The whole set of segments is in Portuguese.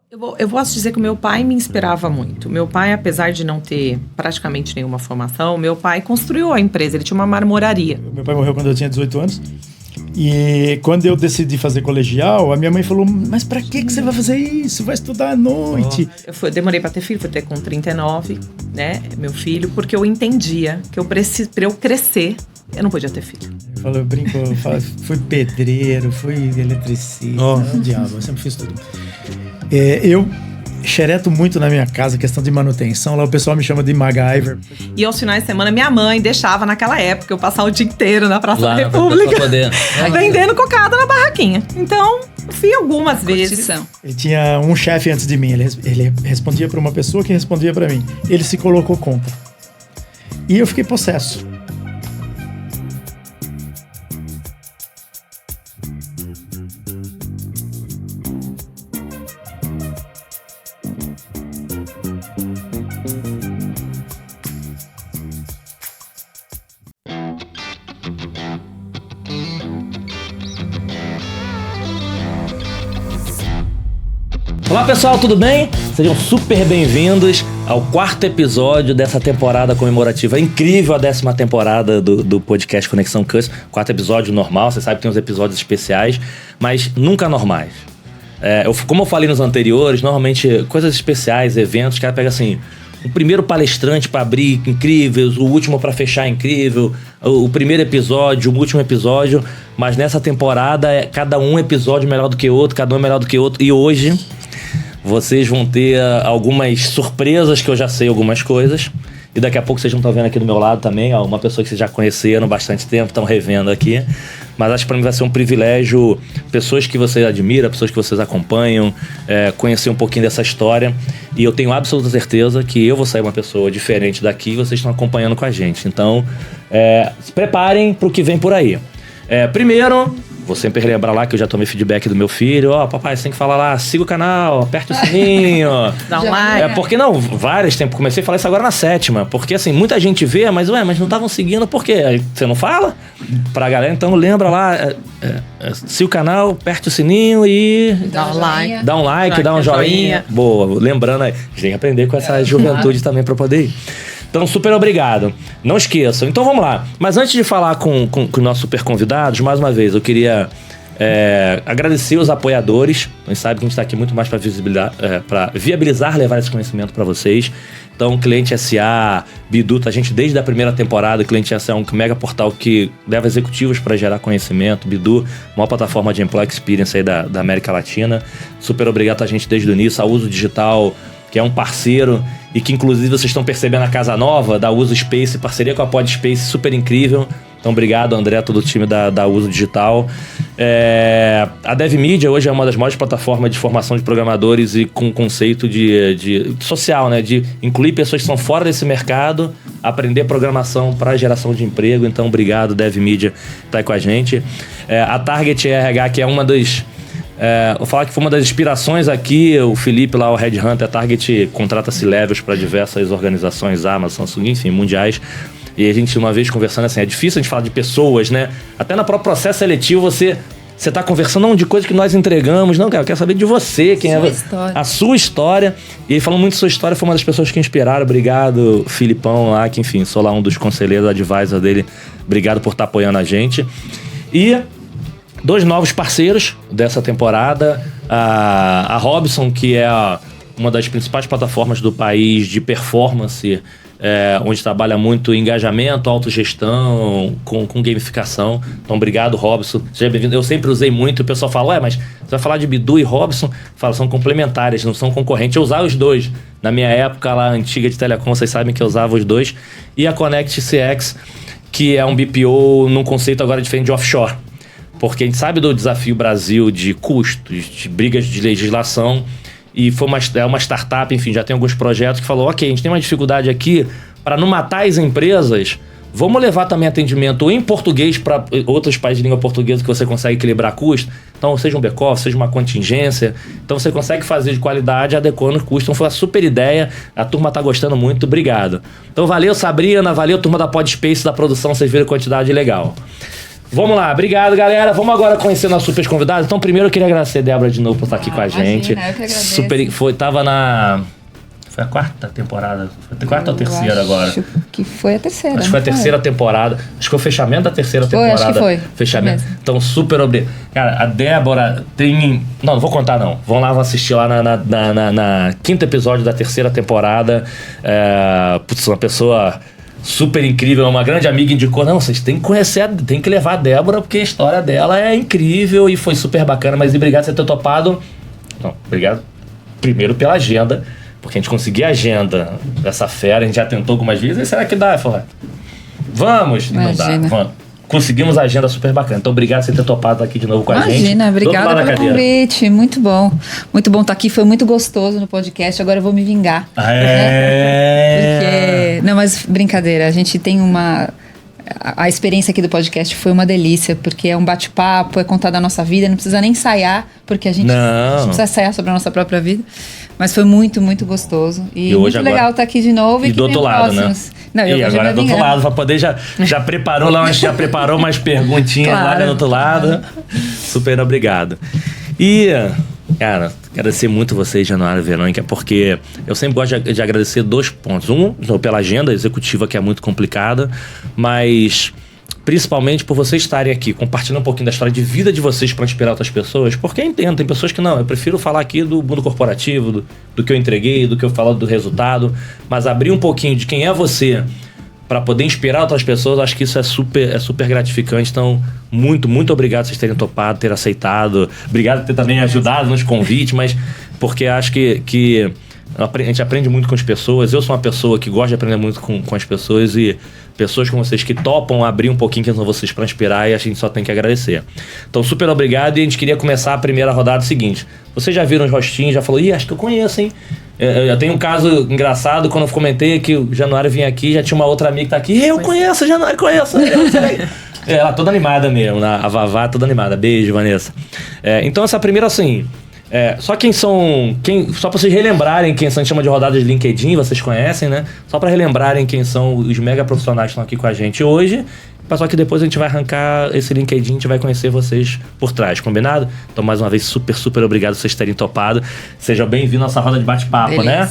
Eu posso dizer que o meu pai me inspirava muito. Meu pai, apesar de não ter praticamente nenhuma formação, meu pai construiu a empresa, ele tinha uma marmoraria. Meu pai morreu quando eu tinha 18 anos. E quando eu decidi fazer colegial, a minha mãe falou, mas pra que você vai fazer isso? Vai estudar à noite. Eu demorei pra ter filho, fui ter com 39, né, meu filho, porque eu entendia que pra eu crescer, eu não podia ter filho. Eu brinco, fui pedreiro, fui eletricista, diabo, eu sempre fiz tudo. Eu xereto muito na minha casa, questão de manutenção. Lá o pessoal me chama de MacGyver. E aos finais de semana, minha mãe deixava naquela época eu passar o dia inteiro na Praça da República vendendo cocada na barraquinha. Então, fui algumas vezes. Ele tinha um chefe antes de mim. Ele respondia para uma pessoa que respondia para mim. Ele se colocou contra. E eu fiquei possesso. Olá pessoal, tudo bem? Sejam super bem-vindos ao 4º episódio dessa temporada comemorativa incrível, a 10ª temporada do podcast Conexão Custom. 4º episódio normal, você sabe que tem uns episódios especiais, mas nunca normais. Como eu falei nos anteriores, normalmente coisas especiais, eventos, o cara pega assim, o primeiro palestrante para abrir, incrível, o último para fechar, incrível, o primeiro episódio, o último episódio, mas nessa temporada é cada um episódio melhor do que outro, cada um melhor do que outro, e hoje vocês vão ter algumas surpresas, que eu já sei algumas coisas. E daqui a pouco vocês vão estar vendo aqui do meu lado também, ó, uma pessoa que vocês já conheceram há bastante tempo, estão revendo aqui. Mas acho que para mim vai ser um privilégio, pessoas que vocês admiram, pessoas que vocês acompanham, conhecer um pouquinho dessa história. E eu tenho absoluta certeza que eu vou sair uma pessoa diferente daqui e vocês estão acompanhando com a gente. Então, se preparem para o que vem por aí. Primeiro, vou sempre relembrar lá que eu já tomei feedback do meu filho. Papai, você tem que falar lá, siga o canal, aperta o sininho. Dá um like. Porque não, vários tempos, comecei a falar isso agora na 7ª. Porque assim, muita gente vê, mas não estavam seguindo, por quê? Aí você não fala pra galera, então lembra lá, siga o canal, aperte o sininho e... Dá um like. Dá um like, dá um joinha. Boa, lembrando aí, a gente tem que aprender com essa juventude também pra poder ir. Então, super obrigado. Não esqueçam. Então, vamos lá. Mas antes de falar com os nossos super convidados, mais uma vez, eu queria agradecer os apoiadores. A gente sabe que a gente está aqui muito mais para viabilizar, levar esse conhecimento para vocês. Então, Cliente SA, Bidu, a gente desde a primeira temporada, Cliente SA é um mega portal que leva executivos para gerar conhecimento. Bidu, maior plataforma de Employee Experience aí da América Latina. Super obrigado a gente desde o início. A Uso Digital, que é um parceiro e que inclusive vocês estão percebendo a casa nova da Uso Space, parceria com a Podspace, super incrível. Então obrigado, André, todo o time da Uso Digital. A DevMedia hoje é uma das maiores plataformas de formação de programadores e com conceito de social, né? De incluir pessoas que são fora desse mercado, aprender programação para geração de emprego. Então obrigado, DevMedia, que está aí com a gente. A Target RH, que é uma das... vou falar que foi uma das inspirações aqui, o Felipe lá, o Headhunter, a Target contrata C-Levels para diversas organizações, Amazon, Samsung, enfim, mundiais. E a gente, uma vez conversando assim, é difícil a gente falar de pessoas, né? Até no próprio processo seletivo você tá conversando de coisas que nós entregamos. Não, cara, eu quero saber de você, quem é você. A sua história. E ele falou muito da sua história, foi uma das pessoas que inspiraram. Obrigado, Filipão lá, que enfim, sou lá um dos conselheiros, advisor dele. Obrigado por estar apoiando a gente. E 2 novos parceiros dessa temporada, a Robson, que é uma das principais plataformas do país de performance, onde trabalha muito engajamento, autogestão, com gamificação. Então, obrigado, Robson. Seja bem-vindo. Eu sempre usei muito, o pessoal fala, mas você vai falar de Bidu e Robson? Fala, são complementares, não são concorrentes. Eu usava os dois. Na minha época lá, antiga de telecom, vocês sabem que eu usava os dois. E a Connect CX, que é um BPO num conceito agora diferente de offshore. Porque a gente sabe do desafio Brasil de custos, de brigas de legislação, e foi uma startup, enfim, já tem alguns projetos que falou, ok, a gente tem uma dificuldade aqui, para não matar as empresas, vamos levar também atendimento em português para outros países de língua portuguesa que você consegue equilibrar custo. Então, seja um back-office, seja uma contingência, então você consegue fazer de qualidade adequando o custo. Então, foi uma super ideia, a turma tá gostando muito, obrigado. Então, valeu Sabrina, valeu turma da Podspace, da produção, vocês viram a quantidade legal. Vamos lá, obrigado, galera. Vamos agora conhecer nossos super convidados. Então, primeiro eu queria agradecer a Débora de novo por estar aqui com a gente. Imagina, eu que agradeço. Tava na... Foi a quarta temporada? Foi a quarta ou a terceira agora? Acho que foi a terceira. Acho que foi a terceira temporada. Acho que foi o fechamento da terceira temporada. Acho que foi. Fechamento. Então, super obrigado. Cara, a Débora tem... Não vou contar, não. Vão lá, vão assistir lá na quinto episódio da terceira temporada. Putz, uma pessoa super incrível, uma grande amiga indicou, não, vocês têm que conhecer, tem que levar a Débora, porque a história dela é incrível e foi super bacana. Mas obrigado por você ter topado. Não, obrigado primeiro pela agenda. Porque a gente conseguia a agenda dessa fera, a gente já tentou algumas vezes, e será que dá? Falei, vamos! Imagina. Não dá, vamos. Conseguimos a agenda super bacana. Então, obrigado por você ter topado aqui de novo com a gente. Imagina, obrigada pelo convite. Muito bom. Muito bom estar aqui. Foi muito gostoso no podcast. Agora eu vou me vingar. Porque... Não, mas brincadeira. A gente tem uma... A experiência aqui do podcast foi uma delícia, porque é um bate-papo, é contar da nossa vida, não precisa nem ensaiar, porque a gente não precisa ensaiar sobre a nossa própria vida. Mas foi muito, muito gostoso. E muito legal estar aqui de novo. E do outro lado, próximos. Né? Não, e agora do outro lado, para poder já preparou umas perguntinhas lá do outro lado. Super obrigado. E, cara, agradecer muito vocês, Januária e Verônica, porque eu sempre gosto de agradecer 2 pontos. Um, pela agenda executiva, que é muito complicada, mas principalmente por vocês estarem aqui, compartilhando um pouquinho da história de vida de vocês para inspirar outras pessoas, porque eu entendo, tem pessoas que não, eu prefiro falar aqui do mundo corporativo, do que eu entreguei, do que eu falo do resultado, mas abrir um pouquinho de quem é você para poder inspirar outras pessoas, acho que isso é super gratificante. Então, muito, muito obrigado por vocês terem topado, ter aceitado. Obrigado por ter também ajudado nos convites, mas porque acho que a gente aprende muito com as pessoas. Eu sou uma pessoa que gosta de aprender muito com as pessoas, e pessoas como vocês que topam abrir um pouquinho quem são vocês para inspirar, e a gente só tem que agradecer. Então, super obrigado, e a gente queria começar a primeira rodada seguinte. Vocês já viram os rostinhos, já falou, acho que eu conheço, hein? Eu tenho um caso engraçado, quando eu comentei que o Januário vinha aqui, já tinha uma outra amiga que tá aqui, eu conheço o Januário, conheço. Ela toda animada mesmo, a Vavá toda animada. Beijo, Vanessa. Então, essa primeira, assim... só pra vocês relembrarem quem são, a gente chama de rodadas de LinkedIn, vocês conhecem, né? Só pra relembrarem quem são os mega profissionais que estão aqui com a gente hoje. Só que depois a gente vai arrancar esse LinkedIn, a gente vai conhecer vocês por trás, combinado? Então, mais uma vez, super obrigado por vocês terem topado. Seja bem-vindo à nossa roda de bate-papo, né?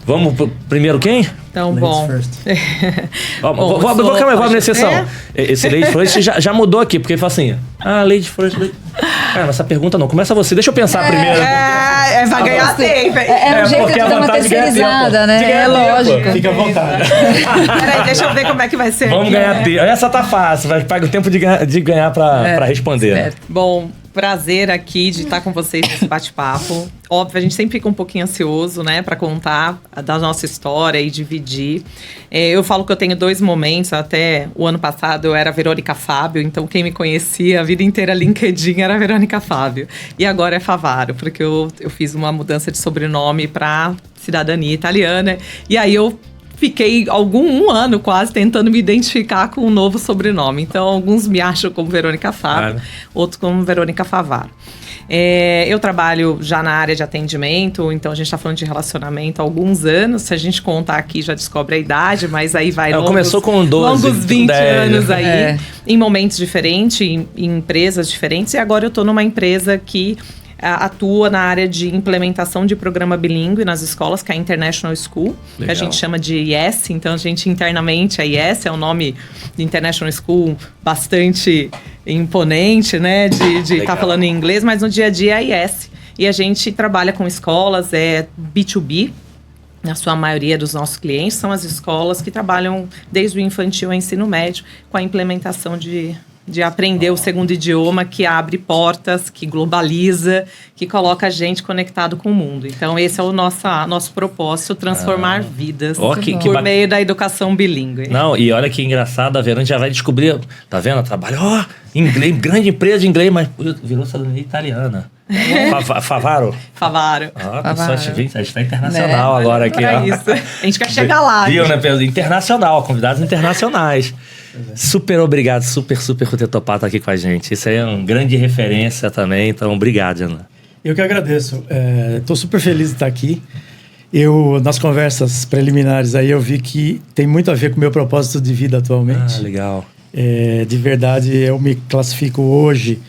Vamos primeiro quem? Então, bom. Vou abrir exceção. Esse Lady First já mudou aqui, porque ele fala assim, Lady First... Cara, essa pergunta não. Começa você. Deixa eu pensar primeiro. Vai ganhar tempo. É um jeito de dar uma terceirizada, né? É lógico. Fica à vontade. Peraí, deixa eu ver como é que vai ser. Vamos ganhar tempo. Essa tá fácil. Vai pagar o tempo de ganhar pra responder. Certo. Bom, prazer aqui de estar com vocês nesse bate-papo. Óbvio, a gente sempre fica um pouquinho ansioso, né, para contar da nossa história e dividir. Eu falo que eu tenho 2 momentos. Até o ano passado eu era Verônica Fábio, então quem me conhecia a vida inteira LinkedIn era Verônica Fábio. E agora é Favaro, porque eu fiz uma mudança de sobrenome para cidadania italiana. E aí eu fiquei um ano quase tentando me identificar com um novo sobrenome. Então, alguns me acham como Verônica Fábio, outros como Verônica Favaro. Eu trabalho já na área de atendimento, então a gente está falando de relacionamento há alguns anos. Se a gente contar aqui, já descobre a idade, mas aí vai começou com 12, longos 20 10. anos aí, em momentos diferentes, em empresas diferentes. E agora eu estou numa empresa que atua na área de implementação de programa bilíngue nas escolas, que é a International School, que a gente chama de IES. Então, a gente internamente, a IES é um nome de International School bastante imponente, né? De estar falando em inglês, mas no dia a dia é a IES. E a gente trabalha com escolas, B2B. Na sua maioria dos nossos clientes são as escolas que trabalham desde o infantil ao ensino médio com a implementação de aprender o segundo idioma, que abre portas, que globaliza, que coloca a gente conectado com o mundo. Então, esse é o nosso propósito, transformar vidas por meio da educação bilíngue. Não, e olha que engraçado, a Verônica já vai descobrir, tá vendo? Trabalha, inglês, grande empresa de inglês, mas virou cidadania italiana. Favaro? Favaro. A gente está internacional agora aqui. Isso. A gente quer chegar lá. Viu, né? Internacional, convidados internacionais. Super obrigado, super por ter topado aqui com a gente. Isso aí é uma grande referência também, então obrigado, Ana. Eu que agradeço. Estou super feliz de estar aqui. Nas conversas preliminares aí, eu vi que tem muito a ver com o meu propósito de vida atualmente. Legal. De verdade, eu me classifico hoje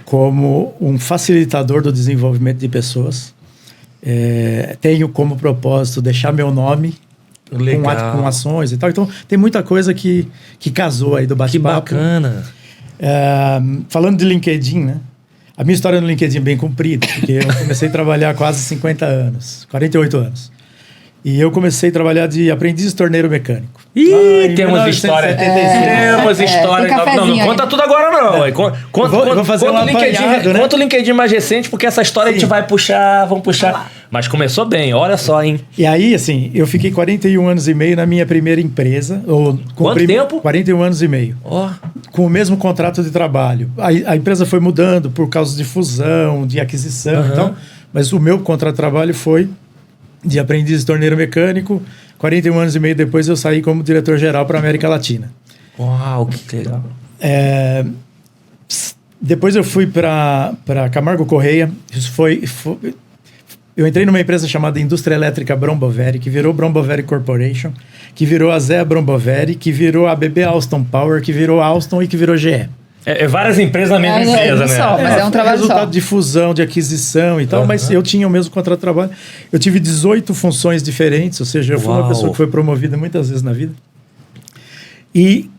como um facilitador do desenvolvimento de pessoas. Tenho como propósito deixar meu nome com ações e tal. Então, tem muita coisa que casou aí do bate-papo. Que bacana. Falando de LinkedIn, né? A minha história no LinkedIn é bem comprida, porque eu comecei a trabalhar há quase 50 anos, 48 anos. E eu comecei a trabalhar de aprendiz torneiro mecânico. Temos história. Temos história. Não conta tudo agora, não. Vou fazer uma apanhado, né? Conta o LinkedIn mais recente, porque essa história a gente vai puxar, vamos puxar. Mas começou bem, olha só, hein? E aí, assim, eu fiquei 41 anos e meio na minha primeira empresa. Quanto tempo? 41 anos e meio. Com o mesmo contrato de trabalho. A empresa foi mudando por causa de fusão, de aquisição e tal. Mas o meu contrato de trabalho foi de aprendiz de torneiro mecânico. 41 anos e meio depois eu saí como diretor-geral para a América Latina. Uau, que legal. Depois eu fui para Camargo Correia. Isso foi... Eu entrei numa empresa chamada Indústria Elétrica Bromboveri, que virou Bromboveri Corporation, que virou a Zé Bromboveri, que virou a BB Alstom Power, que virou Alstom e que virou GE. Várias empresas na mesma empresa, né? Mas é um trabalho resultado de fusão, de aquisição e tal, mas eu tinha o mesmo contrato de trabalho. Eu tive 18 funções diferentes, ou seja, eu fui uma pessoa que foi promovida muitas vezes na vida. E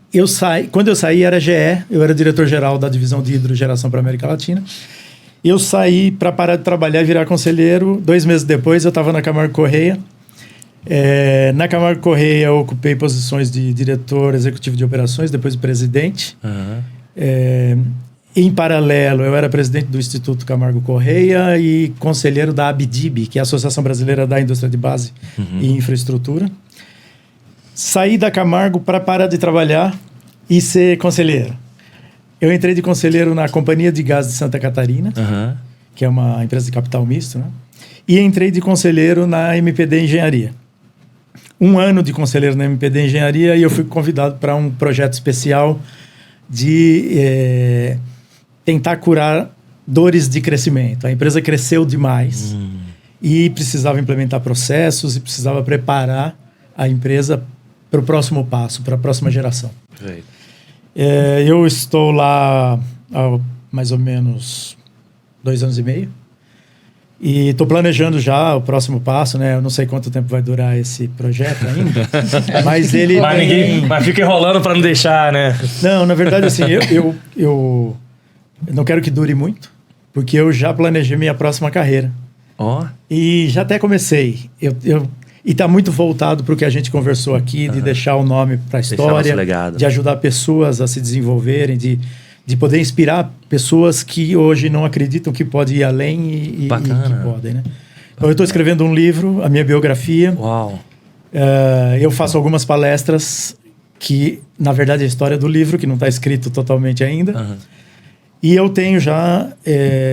quando eu saí era GE, eu era diretor-geral da divisão de hidrogeração para a América Latina. Eu saí para parar de trabalhar e virar conselheiro. 2 meses depois eu estava na Camargo Correia. Na Camargo Correia eu ocupei posições de diretor executivo de operações, depois de presidente. Em paralelo, eu era presidente do Instituto Camargo Correia e conselheiro da ABDIB, que é a Associação Brasileira da Indústria de Base e Infraestrutura. Saí da Camargo para parar de trabalhar e ser conselheiro. Eu entrei de conselheiro na Companhia de Gás de Santa Catarina, que é uma empresa de capital misto, né? E entrei de conselheiro na MPD Engenharia. 1 ano de conselheiro na MPD Engenharia e eu fui convidado para um projeto especial de tentar curar dores de crescimento. A empresa cresceu demais e precisava implementar processos e precisava preparar a empresa para o próximo passo, para a próxima geração. Eu estou lá há mais ou menos 2 anos e meio e estou planejando já o próximo passo, né? Eu não sei quanto tempo vai durar esse projeto ainda, mas ele... Mas fica enrolando para não deixar, né? Não, na verdade, assim, eu não quero que dure muito, porque eu já planejei minha próxima carreira. E já até comecei. E está muito voltado para o que a gente conversou aqui, de deixar o nome para a história, de ajudar pessoas a se desenvolverem, de poder inspirar pessoas que hoje não acreditam que pode ir além e que podem, né? Então, eu estou escrevendo um livro, a minha biografia. Eu faço algumas palestras que, na verdade, é a história do livro, que não está escrito totalmente ainda. E eu tenho já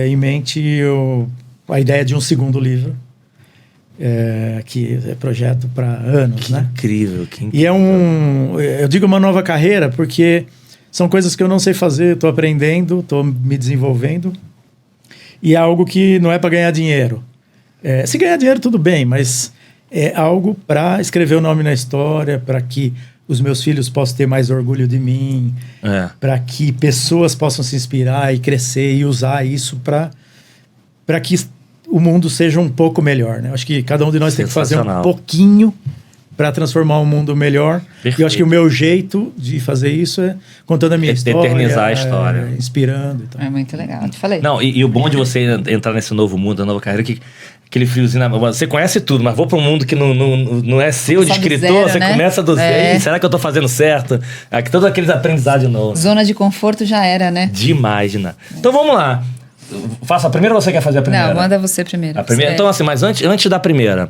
em mente a ideia de um segundo livro. Que é projeto para anos, que né? Incrível. E eu digo uma nova carreira porque são coisas que eu não sei fazer, estou aprendendo, estou me desenvolvendo e é algo que não é para ganhar dinheiro. Se ganhar dinheiro tudo bem, mas é algo para escrever o nome na história, para que os meus filhos possam ter mais orgulho de mim, para que pessoas possam se inspirar e crescer e usar isso para que o mundo seja um pouco melhor, né? Acho que cada um de nós tem que fazer um pouquinho para transformar o mundo melhor. Perfeito. E eu acho que o meu jeito de fazer isso é contando a minha história. Eternizar a história. Inspirando e tal. É muito legal, eu te falei. Não, e o bom de você entrar nesse novo mundo, na nova carreira, que aquele friozinho na mão. Você conhece tudo, mas vou para um mundo que não é seu, de escritor, zero, você né? Começa do zero. Será que eu tô fazendo certo? Aqui, todos aqueles aprendizados de novo. Zona de conforto já era, né? Demais, Dina. Então vamos lá. Faça a primeira ou você quer fazer a primeira? Não, manda você primeiro. A primeira? Então, assim, mas antes da primeira,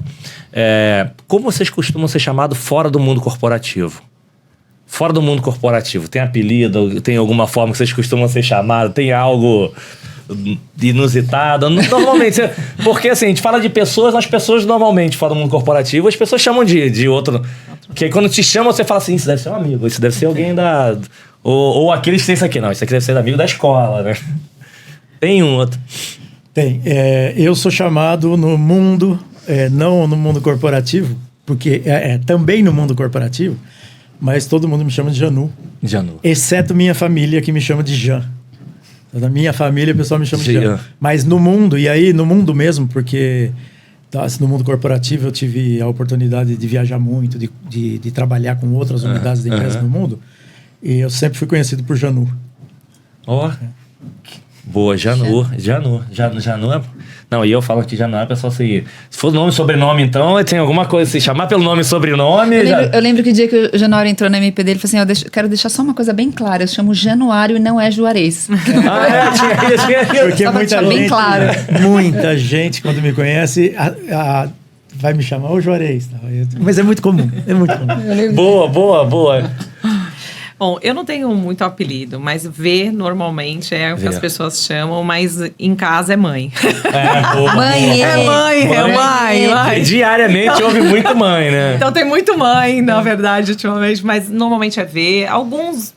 como vocês costumam ser chamados fora do mundo corporativo? Fora do mundo corporativo, tem apelido, tem alguma forma que vocês costumam ser chamados, tem algo inusitado? Normalmente, porque assim, a gente fala de pessoas, as pessoas normalmente fora do mundo corporativo, as pessoas chamam de outro. Que aí, quando te chamam, você fala assim, isso deve ser um amigo, isso deve ser alguém da... Ou aqueles que tem isso aqui, não, isso aqui deve ser amigo da escola, né? Tem um outro. Tem. Eu sou chamado no mundo, não no mundo corporativo, porque também no mundo corporativo, mas todo mundo me chama de Janu. Janu. Exceto minha família, que me chama de Jan. Da minha família, o pessoal me chama de Jan. Mas no mundo, e aí no mundo mesmo, porque no mundo corporativo eu tive a oportunidade de viajar muito, de trabalhar com outras unidades de empresas no mundo, e eu sempre fui conhecido por Janu. Ó, boa, Janu é... Não, e eu falo que Janu é pessoal assim... Se for nome e sobrenome, então, tem alguma coisa... Se chamar pelo nome e sobrenome... Eu lembro que o dia que o Januário entrou na MP dele, ele falou assim, eu quero deixar só uma coisa bem clara, eu chamo Januário e não é Juarez. Tinha porque só muita gente, bem claro. Muita gente, quando me conhece, vai me chamar o Juarez. Mas é muito comum, Boa. Bom, eu não tenho muito apelido, mas V normalmente é o que as pessoas chamam, mas em casa é mãe. Boa. Mãe. Diariamente então, ouve muito mãe, né? Então tem muito mãe, na verdade, ultimamente, mas normalmente é V. Alguns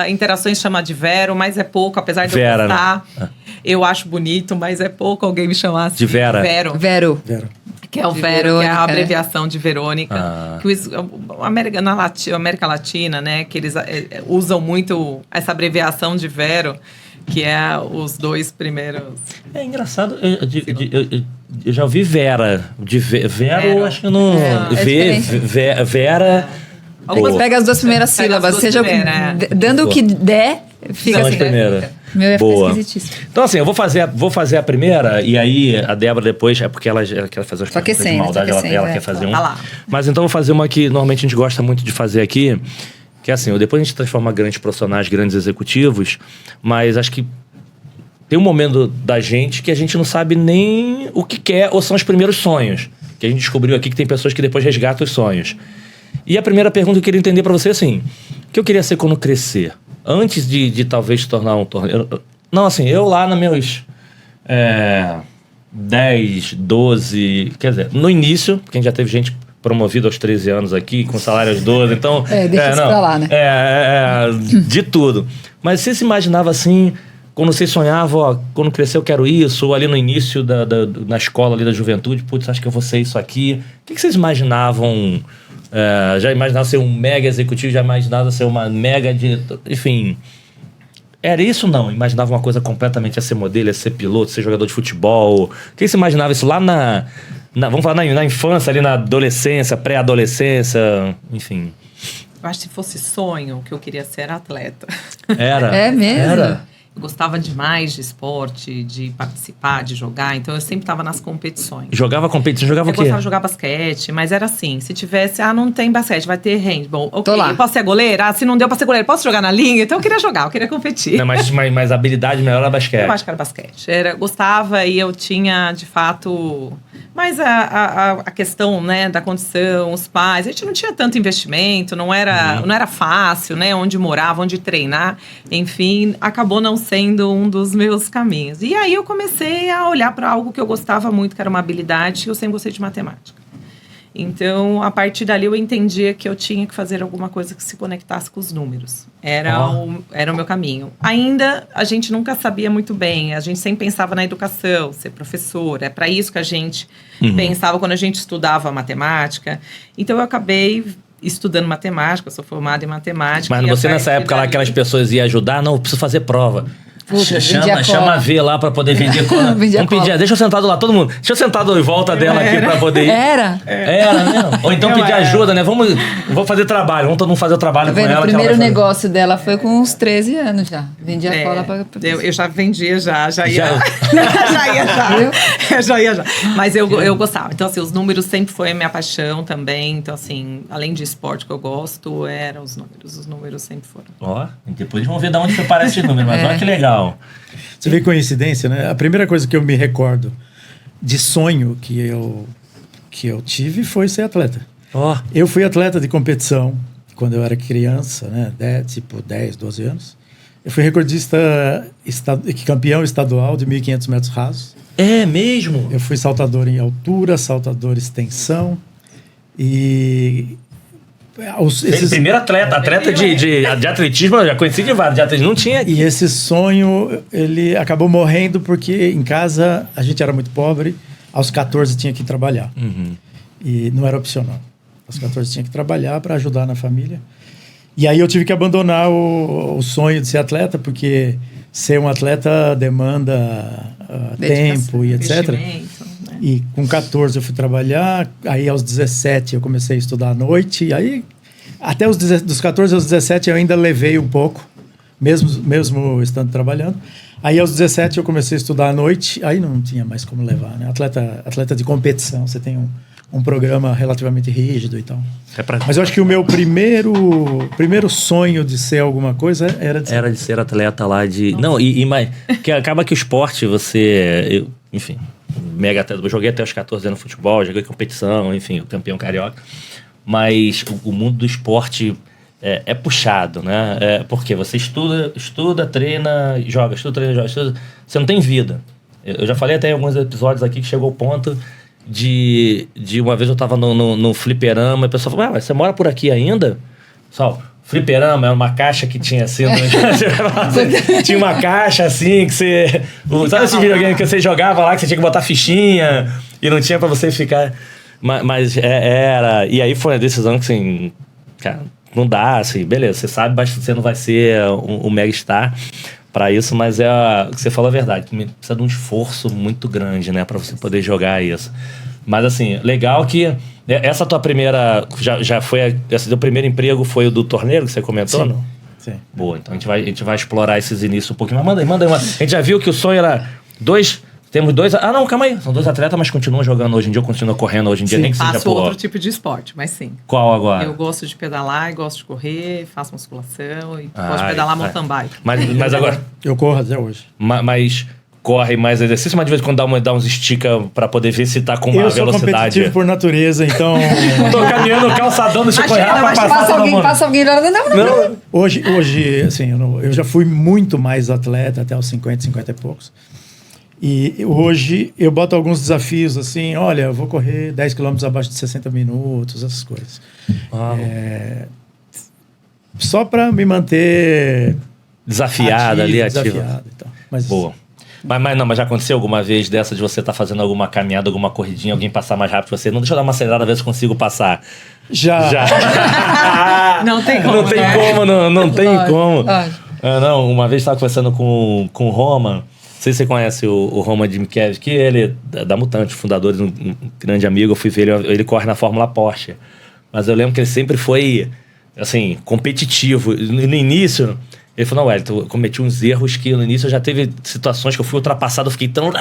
interações chamam de Vero, mas é pouco, apesar de Vera, eu gostar. Né? Eu acho bonito, mas é pouco alguém me chamar assim. De Vera? Vero. Que é o Vero, que é a abreviação de Verônica. Que na América Latina, né, que eles usam muito essa abreviação de Vero, que é os dois primeiros. É engraçado, eu já ouvi Vera. Vero, acho que eu não... Vera... Algumas pega as duas primeiras sílabas, seja dando o que der, fica assim. Meu é esquisitíssimo. Então, assim, eu vou fazer a primeira, e aí a Débora depois, é porque ela quer fazer as coisas de maldade, ela quer fazer um. Mas então eu vou fazer uma que normalmente a gente gosta muito de fazer aqui, que é assim, depois a gente transforma grandes profissionais, grandes executivos, mas acho que tem um momento da gente que a gente não sabe nem o que quer, ou são os primeiros sonhos. Que a gente descobriu aqui que tem pessoas que depois resgatam os sonhos. E a primeira pergunta que eu queria entender pra você é assim, o que eu queria ser quando crescer? Antes de talvez se tornar um torneio... Não, assim, eu lá nos meus 10, 12... Quer dizer, no início, porque a gente já teve gente promovida aos 13 anos aqui, com salário aos 12, então... deixa isso pra lá, né? De tudo. Mas você se imaginava assim, quando você sonhava, quando crescer eu quero isso, ou ali no início na escola ali da juventude, putz, acho que eu vou ser isso aqui. O que vocês imaginavam... já imaginava ser um mega executivo, já imaginava ser uma mega enfim, era isso ou não? Imaginava uma coisa completamente, ia ser modelo, ia ser piloto, ser jogador de futebol? Quem se imaginava isso lá vamos falar na infância, ali na adolescência, pré-adolescência, enfim? Eu acho que se fosse sonho, que eu queria ser atleta. Era? É mesmo? Era. Eu gostava demais de esporte, de participar, de jogar. Então, eu sempre estava nas competições. Jogava competição? Jogava o quê? Eu gostava de jogar basquete, mas era assim. Se tivesse, não tem basquete, vai ter handball. Ok, tô lá. Posso ser goleira? Se não deu pra ser goleira, posso jogar na linha? Então, eu queria jogar, eu queria competir. Não, mas a habilidade melhor era basquete. Eu acho que era basquete. Gostava e eu tinha, de fato... Mas a questão, né, da condição, os pais... A gente não tinha tanto investimento, não era fácil, né? Onde morava, onde treinar. Enfim, acabou não sendo um dos meus caminhos. E aí eu comecei a olhar para algo que eu gostava muito, que era uma habilidade, que eu sempre gostei de matemática. Então, a partir dali, eu entendia que eu tinha que fazer alguma coisa que se conectasse com os números. Era o meu caminho. Ainda, a gente nunca sabia muito bem. A gente sempre pensava na educação, ser professor. É para isso que a gente pensava quando a gente estudava matemática. Então, eu acabei estudando matemática, sou formada em matemática. Mas você nessa época lá, aquelas pessoas iam ajudar? Não, eu preciso fazer prova. Chama a V lá pra poder vender cola. Vamos pedir, deixa eu sentado lá, todo mundo. Deixa eu sentado em volta dela aqui pra poder ir. Era mesmo. Ou então pedir ajuda, né? Vou fazer trabalho, vamos todo mundo fazer o trabalho com ela. O primeiro negócio dela foi com uns 13 anos já. Vendia cola pra... Eu já vendia, já ia. Já ia. Mas eu gostava. Então, assim, os números sempre foi a minha paixão também. Então, assim, além de esporte que eu gosto, eram os números. Os números sempre foram. Depois vamos ver de onde foi parar esse número, mas olha que legal. Você vê coincidência, né? A primeira coisa que eu me recordo de sonho que eu tive foi ser atleta. Eu fui atleta de competição quando eu era criança, né? 10, 12 anos. Eu fui recordista, campeão estadual de 1.500 metros rasos. É mesmo? Eu fui saltador em altura, saltador extensão e... Primeiro atleta de atletismo, eu já conheci de vários, de atletismo não tinha. E esse sonho, ele acabou morrendo porque em casa a gente era muito pobre, aos 14 tinha que trabalhar. E não era opcional. Aos 14 tinha que trabalhar para ajudar na família. E aí eu tive que abandonar o sonho de ser atleta, porque ser um atleta demanda tempo e etc. Né? E com 14 eu fui trabalhar, aí aos 17 eu comecei a estudar à noite, e aí até dos 14 aos 17 eu ainda levei um pouco, mesmo estando trabalhando. Aí aos 17 eu comecei a estudar à noite, aí não tinha mais como levar, né? Atleta de competição, você tem um programa relativamente rígido e tal. Mas eu acho que o meu primeiro sonho de ser alguma coisa era de ser atleta lá de... Nossa. Não, mas que acaba que o esporte, enfim, mega atleta. Eu joguei até os 14 anos no futebol, joguei competição, enfim, campeão carioca. Mas o mundo do esporte é puxado, né? Porque você estuda, treina, joga, estuda. Você não tem vida. Eu já falei até em alguns episódios aqui que chegou ao ponto de uma vez eu tava no fliperama e a pessoa falou, mas você mora por aqui ainda? Só, fliperama era uma caixa que tinha assim... tinha uma caixa assim que você... Sabe esse videogame que você jogava lá, que você tinha que botar fichinha e não tinha pra você ficar... Mas era... E aí foi uma decisão que assim... Cara, não dá, assim, beleza, você sabe, mas você não vai ser um mega star para isso, mas o que você falou é verdade, precisa de um esforço muito grande, né, para você poder jogar isso. Mas assim, legal que essa tua primeira, já foi, esse teu primeiro emprego foi o do torneiro que você comentou, não? Sim. Boa, então a gente vai explorar esses inícios um pouquinho, mas manda aí. A gente já viu que o sonho era temos dois... não, calma aí. São 2 atletas, mas continuam jogando hoje em dia, ou continuam correndo hoje em dia, nem que seja faço outro tipo de esporte, mas sim. Qual agora? Eu gosto de pedalar, gosto de correr, faço musculação e gosto de pedalar mountain bike. Mas agora... Eu corro até hoje. Mas corre mais exercício, mas de vez em quando dá uns estica pra poder ver se tá com uma velocidade. Eu sou competitivo por natureza, então... Tô caminhando no calçadão do Chico Real pra passar passa alguém... Não. Hoje, assim, eu já fui muito mais atleta, até os 50 e poucos. E hoje eu boto alguns desafios assim, olha, eu vou correr 10 km abaixo de 60 minutos, essas coisas. Só para me manter desafiado ali, ativo. Então. Mas, boa. Mas já aconteceu alguma vez dessa de você estar fazendo alguma caminhada, alguma corridinha, alguém passar mais rápido que você? Não, deixa eu dar uma acelerada, ver se consigo passar. Já. Não tem como. Não tem como. Não, uma vez estava conversando com o Roma. Não sei se você conhece o Roma Dimikiewicz, que ele é da Mutante, fundador, um grande amigo. Eu fui ver ele corre na Fórmula Porsche. Mas eu lembro que ele sempre foi, assim, competitivo. No início, ele falou, não, Wellington, eu cometi uns erros que no início já teve situações que eu fui ultrapassado, eu fiquei tão...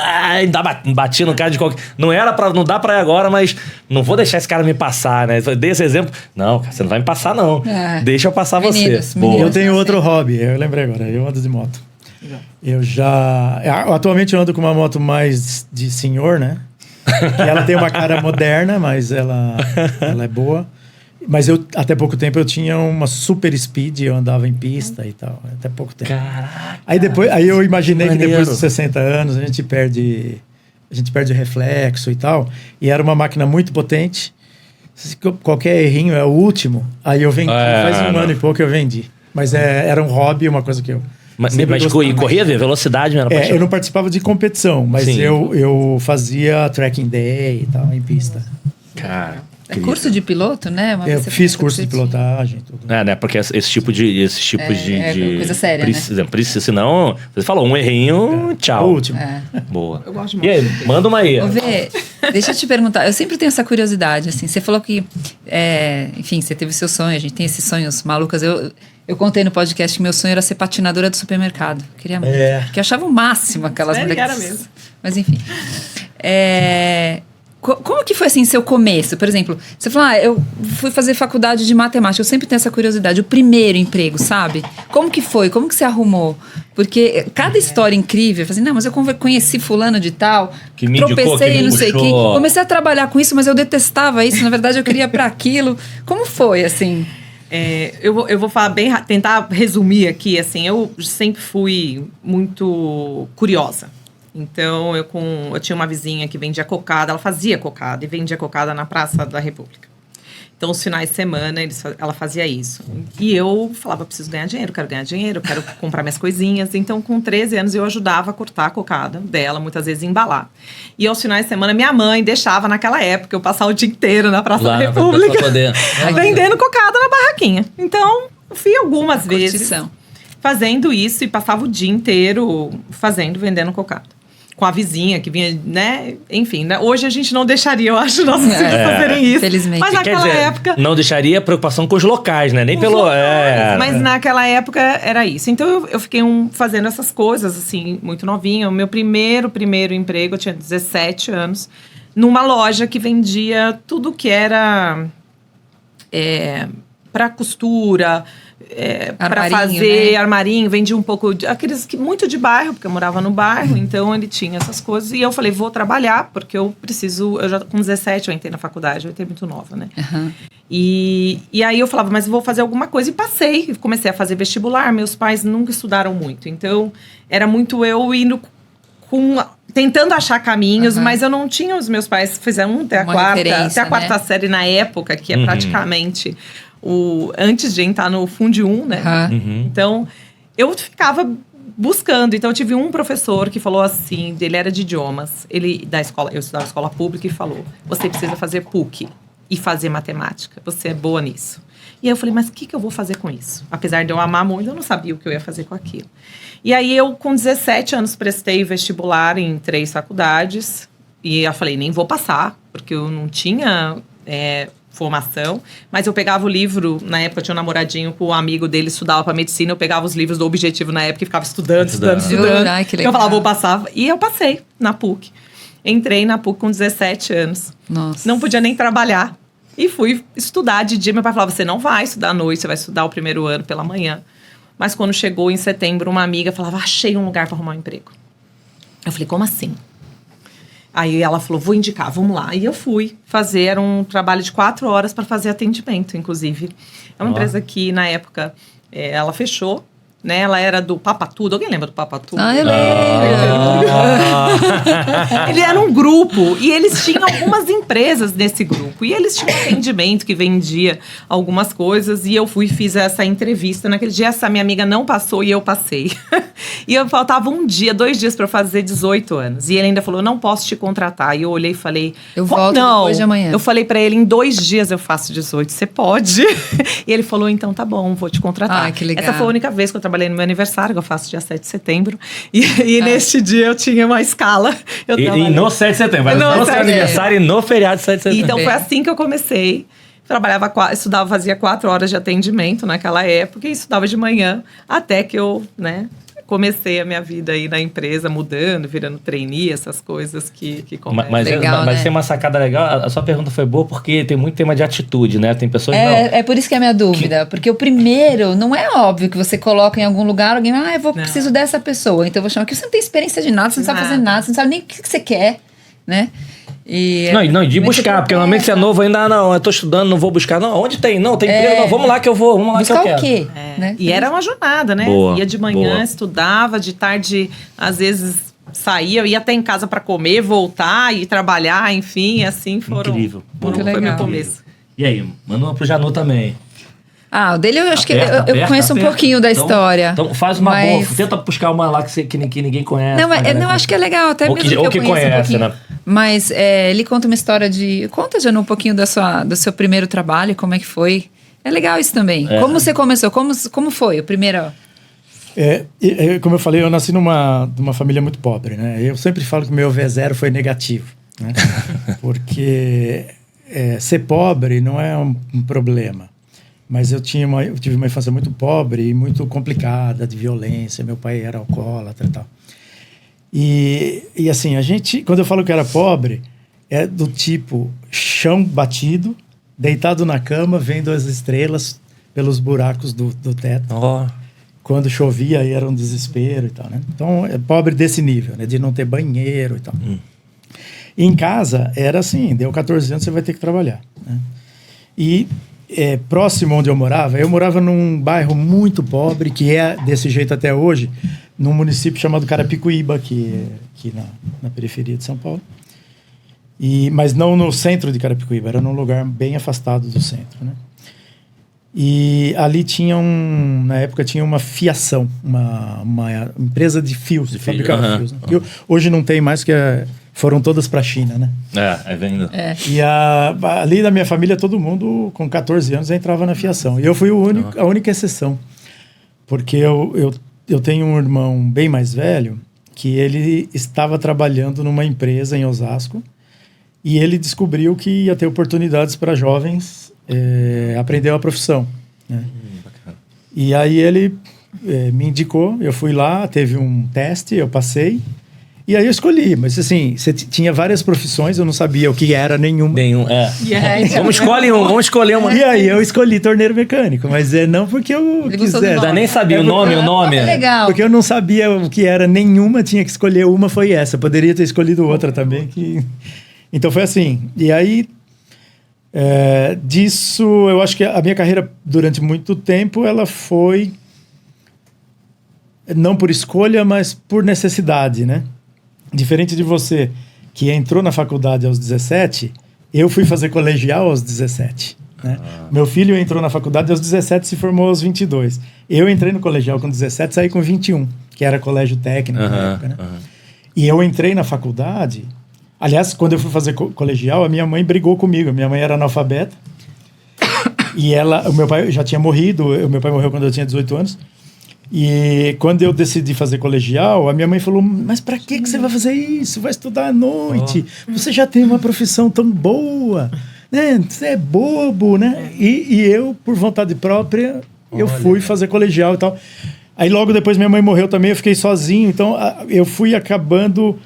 bati no cara de qualquer... Não dá pra ir agora, mas não vou deixar esse cara me passar, né? Eu dei esse exemplo. Não, cara, você não vai me passar, não. Deixa eu passar você. Eu tenho outro hobby, eu lembrei agora, eu ando de moto. Atualmente eu ando com uma moto mais de senhor, né? Ela tem uma cara moderna, mas ela é boa. Mas até pouco tempo eu tinha uma super speed, eu andava em pista e tal, até pouco tempo. Caraca! Aí eu imaginei que depois dos 60 anos a gente perde reflexo e tal. E era uma máquina muito potente. Qualquer errinho é o último. Aí eu vendi, faz um ano e pouco eu vendi. Mas era um hobby, uma coisa que eu... Mas corria, velocidade, não era eu não participava de competição, mas eu fazia tracking day e tal, em pista. Cara, é curso de piloto, né? Eu fiz curso de pilotagem, tudo. Né? Porque esse tipo de coisa séria, né? Precisa, senão, você falou, um errinho, tchau. O último. Boa. Eu gosto de E aí, manda uma aí. Ô, Vê, deixa eu te perguntar, eu sempre tenho essa curiosidade, assim, você falou que, enfim, você teve seu sonho, a gente tem esses sonhos malucos, eu contei no podcast que meu sonho era ser patinadora do supermercado. Queria muito. Porque eu achava o máximo aquelas mulheres. Era mesmo. Mas enfim. Como que foi assim seu começo? Por exemplo, você falou, eu fui fazer faculdade de matemática. Eu sempre tenho essa curiosidade. O primeiro emprego, sabe? Como que foi? Como que você arrumou? Porque cada história incrível. Eu falei assim, não, mas eu conheci fulano de tal. Que me tropecei e não sei o quê. Comecei a trabalhar com isso, mas eu detestava isso. Na verdade, eu queria para aquilo. Como foi, assim? Eu vou falar tentar resumir aqui, assim, eu sempre fui muito curiosa. Então, eu tinha uma vizinha que vendia cocada, ela fazia cocada e vendia cocada na Praça da República. Então, os finais de semana, ela fazia isso. E eu falava, preciso ganhar dinheiro, quero comprar minhas coisinhas. Então, com 13 anos, eu ajudava a cortar a cocada dela, muitas vezes embalar. E aos finais de semana, minha mãe deixava, naquela época, eu passar o dia inteiro na Praça da República, vendendo cocada na barraquinha. Então, fui algumas vezes fazendo isso e passava o dia inteiro vendendo cocada. Com a vizinha que vinha, né? Enfim, né? Hoje a gente não deixaria, eu acho, nossos filhos fazerem isso. Felizmente. Mas naquela época... Não deixaria preocupação com os locais, né? Nem pelo... Locais, mas naquela época era isso. Então eu fiquei fazendo essas coisas, assim, muito novinha. O meu primeiro emprego, eu tinha 17 anos, numa loja que vendia tudo que era para costura... para fazer, né? Armarinho, vendia um pouco aqueles que muito de bairro, porque eu morava no bairro, então ele tinha essas coisas, e eu falei, vou trabalhar, porque eu já com 17 eu entrei na faculdade, eu entrei muito nova, né? E aí eu falava, mas vou fazer alguma coisa, e passei, comecei a fazer vestibular. Meus pais nunca estudaram muito, então era muito eu indo tentando achar caminhos, mas eu não tinha, os meus pais fizeram até a quarta série na época, que é praticamente antes de entrar no Fundi 1, né? Então, eu ficava buscando. Então, eu tive um professor que falou assim, ele era de idiomas, eu estudava escola pública, e falou, você precisa fazer PUC e fazer matemática, você é boa nisso. E aí eu falei, mas o que eu vou fazer com isso? Apesar de eu amar muito, eu não sabia o que eu ia fazer com aquilo. E aí eu, com 17 anos, prestei vestibular em 3 faculdades, e eu falei, nem vou passar, porque eu não tinha... formação, mas eu pegava o livro, na época eu tinha um namoradinho com um amigo dele, estudava para medicina, eu pegava os livros do Objetivo na época e ficava estudando. Ai, que legal. Eu falava, vou passar, e eu passei na PUC. Entrei na PUC com 17 anos. Nossa. Não podia nem trabalhar. E fui estudar de dia. Meu pai falava, você não vai estudar à noite, você vai estudar o primeiro ano pela manhã. Mas quando chegou em setembro, uma amiga falava, achei um lugar para arrumar um emprego. Eu falei, como assim? Aí ela falou, vou indicar, vamos lá. E eu fui fazer, era um trabalho de 4 horas para fazer atendimento, inclusive. É uma empresa que, na época, ela fechou, né? Ela era do Papatudo. Alguém lembra do Papatudo? Eu lembro! Ele era um grupo e eles tinham algumas empresas nesse grupo. E eles tinham um atendimento que vendia algumas coisas. E eu fui e fiz essa entrevista. Naquele dia, essa minha amiga não passou e eu passei. E eu faltava 2 dias para eu fazer 18 anos. E ele ainda falou, não posso te contratar. E eu olhei e falei, eu volto depois de amanhã. Eu falei para ele, em 2 dias eu faço 18, você pode? E ele falou, então tá bom, vou te contratar. Ah, que legal. Essa foi a única vez que eu trabalhei no meu aniversário, que eu faço dia 7 de setembro. E neste dia eu tinha uma escala. E no 7 de setembro, vai no seu aniversário e no feriado de 7 de setembro. Então foi assim que eu comecei. Estudava, fazia 4 horas de atendimento naquela época e estudava de manhã, até que eu, comecei a minha vida aí na empresa, mudando, virando trainee, essas coisas que começam. Mas tem uma sacada legal. A sua pergunta foi boa porque tem muito tema de atitude, né? Tem pessoas... É por isso que é a minha dúvida. Porque o primeiro, não é óbvio que você coloca em algum lugar, alguém, preciso dessa pessoa, então eu vou chamar. Porque você não tem experiência de nada, você não sabe fazer nada, você não sabe nem o que você quer, né? E de buscar, porque normalmente você é novo ainda, eu tô estudando, não vou buscar. Não, onde tem? Não, tem emprego, vamos lá que eu vou, vamos lá buscar que eu quero. O quê? Né? E era uma jornada, né? Boa, ia de manhã, estudava, de tarde, às vezes saía, eu ia até em casa para comer, voltar e trabalhar, enfim, assim foram. Incrível. Foi meu começo. E aí, manda uma pro Janu também. O dele eu acho que eu conheço um pouquinho da história. Então faz uma boa, tenta buscar uma lá que ninguém conhece. Não, acho que é legal, até mesmo ou que conhece, né? Mas ele conta uma história Conta, Janu, um pouquinho do seu primeiro trabalho, como é que foi. É legal isso também. Como você começou? Como foi o primeiro... Como eu falei, eu nasci numa família muito pobre, né? Eu sempre falo que o meu V0 foi negativo, né? Porque ser pobre não é um problema. Mas eu tive uma infância muito pobre e muito complicada, de violência. Meu pai era alcoólatra e tal. E assim, quando eu falo que era pobre, é do tipo chão batido, deitado na cama, vendo as estrelas pelos buracos do teto. Quando chovia, aí era um desespero e tal, né? Então, é pobre desse nível, né? De não ter banheiro e tal. E em casa, era assim, deu 14 anos, você vai ter que trabalhar, né? E... próximo onde eu morava num bairro muito pobre, que é desse jeito até hoje, num município chamado Carapicuíba, aqui na periferia de São Paulo. Mas não no centro de Carapicuíba, era num lugar bem afastado do centro, né? E ali na época tinha uma fiação, uma empresa de fios, de fabricar fios. Né? Hoje não tem mais, que foram todas para a China, né? É vendo. E ali da minha família, todo mundo com 14 anos entrava na fiação. E eu fui a única exceção. Porque eu tenho um irmão bem mais velho que ele estava trabalhando numa empresa em Osasco e ele descobriu que ia ter oportunidades para jovens aprender a profissão, né? E aí ele me indicou, eu fui lá, teve um teste, eu passei. E aí eu escolhi, mas assim, você tinha várias profissões, eu não sabia o que era nenhuma. Vamos escolher uma. E aí eu escolhi torneiro mecânico, mas não porque eu quisesse. Nem sabia o nome. Legal. Porque eu não sabia o que era nenhuma, tinha que escolher uma, foi essa. Poderia ter escolhido outra também. Então foi assim. E aí, disso, eu acho que a minha carreira, durante muito tempo, ela foi não por escolha, mas por necessidade, né? Diferente de você, que entrou na faculdade aos 17, eu fui fazer colegial aos 17. Né? Meu filho entrou na faculdade aos 17 e se formou aos 22. Eu entrei no colegial com 17 e saí com 21, que era colégio técnico na época. Né? E eu entrei na faculdade... Aliás, quando eu fui fazer colegial, a minha mãe brigou comigo. Minha mãe era analfabeta. E o meu pai já tinha morrido. O meu pai morreu quando eu tinha 18 anos. E quando eu decidi fazer colegial, a minha mãe falou, mas pra que você vai fazer isso? Vai estudar à noite. Você já tem uma profissão tão boa. Né? Você é bobo, né? E eu, por vontade própria, eu fui fazer colegial e tal. Aí logo depois minha mãe morreu também, eu fiquei sozinho. Então eu fui acabando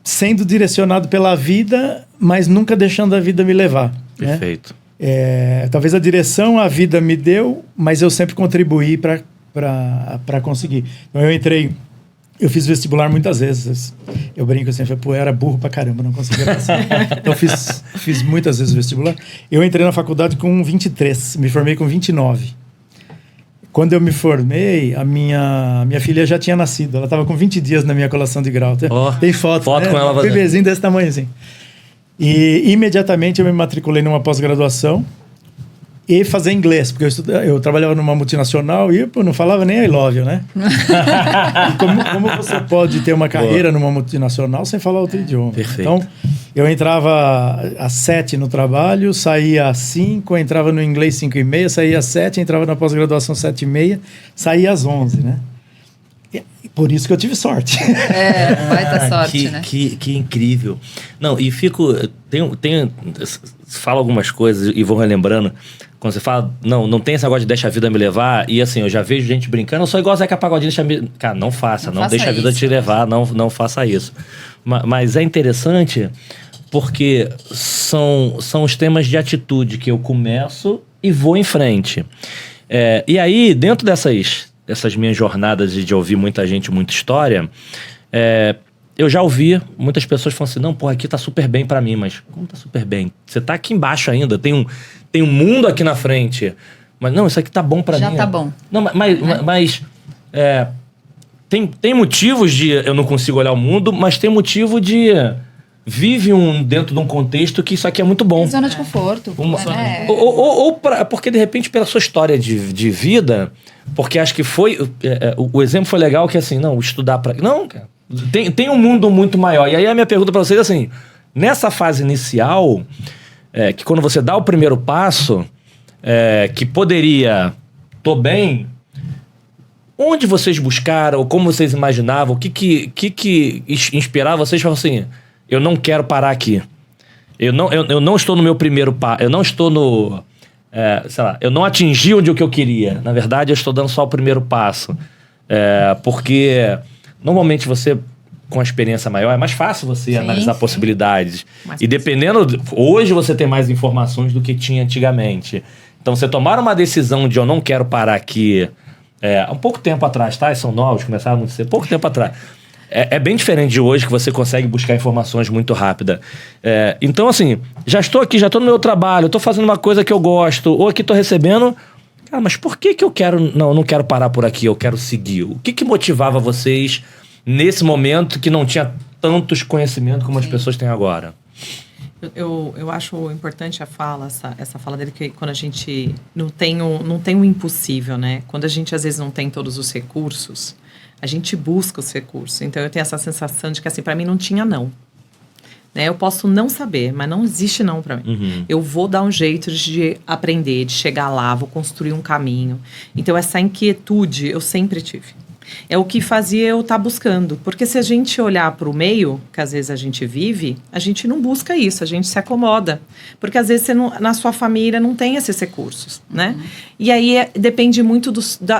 sendo direcionado pela vida, mas nunca deixando a vida me levar. Perfeito. Né? Talvez a direção a vida me deu, mas eu sempre contribuí para conseguir. Então eu fiz vestibular muitas vezes. Eu brinco assim, eu era burro pra caramba, não conseguia passar. Então fiz muitas vezes vestibular. Eu entrei na faculdade com 23, me formei com 29. Quando eu me formei, a minha filha já tinha nascido. Ela estava com 20 dias na minha colação de grau. Tem foto né? Com ela. Um bebezinho desse tamanho assim. E imediatamente eu me matriculei numa pós-graduação e fazer inglês, porque eu trabalhava numa multinacional e eu não falava nem I love you, né? E como você pode ter uma carreira numa multinacional sem falar outro idioma? Perfeito. Então, eu entrava às 7 no trabalho, saía às 5, entrava no inglês 5:30, saía às 7, entrava na pós-graduação 7:30, saía às 11, né? Por isso que eu tive sorte. Baita sorte, né? Que incrível. Não, e fala algumas coisas e vou relembrando. Quando você fala, não tem esse negócio de deixa a vida me levar. E assim, eu já vejo gente brincando, eu sou igual Zeca Pagodinho, cara, não faça deixa a vida te levar, não faça isso. Mas é interessante porque são os temas de atitude que eu começo e vou em frente. E aí, dentro dessas minhas jornadas de ouvir muita gente, muita história, eu já ouvi muitas pessoas falando assim, não, porra, aqui tá super bem pra mim, mas como tá super bem? Você tá aqui embaixo ainda, tem um mundo aqui na frente, mas não, isso aqui tá bom pra mim. Já tá bom. Não, mas tem motivos de eu não consigo olhar o mundo, mas tem motivo de vive dentro de um contexto que isso aqui é muito bom. Zona de conforto. Porque de repente pela sua história de vida, porque acho que o exemplo foi legal que assim, não, estudar pra... Não, cara. Tem um mundo muito maior. E aí a minha pergunta pra vocês é assim, nessa fase inicial, que quando você dá o primeiro passo, que poderia, tô bem, onde vocês buscaram, ou como vocês imaginavam, o que inspirava vocês para assim, eu não quero parar aqui. Eu não estou no meu primeiro passo, eu não estou no... sei lá, eu não atingi onde eu queria. Na verdade, eu estou dando só o primeiro passo. Porque... Normalmente você, com a experiência maior, é mais fácil você analisar possibilidades. E dependendo... Hoje você tem mais informações do que tinha antigamente. Então, você tomar uma decisão de eu não quero parar aqui... há um pouco tempo atrás, tá? Eles são novos, começaram muito cedo. Pouco tempo atrás. É bem diferente de hoje, que você consegue buscar informações muito rápida. Então, assim, já estou aqui, já estou no meu trabalho, estou fazendo uma coisa que eu gosto, ou aqui estou recebendo... Ah, mas por que eu quero... não quero parar por aqui, eu quero seguir. O que motivava vocês nesse momento que não tinha tantos conhecimentos como as pessoas têm agora? Eu acho importante essa fala dele, que quando a gente não tem o impossível, né? Quando a gente, às vezes, não tem todos os recursos, a gente busca os recursos. Então, eu tenho essa sensação de que, assim, para mim não tinha não. né? Eu posso não saber, mas não existe não para mim. Eu vou dar um jeito de aprender, de chegar lá, vou construir um caminho. Então, essa inquietude eu sempre tive. É o que fazia eu estar buscando. Porque se a gente olhar para o meio, que às vezes a gente vive, a gente não busca isso, a gente se acomoda. Porque às vezes você não, na sua família não tem esses recursos, né? E aí depende muito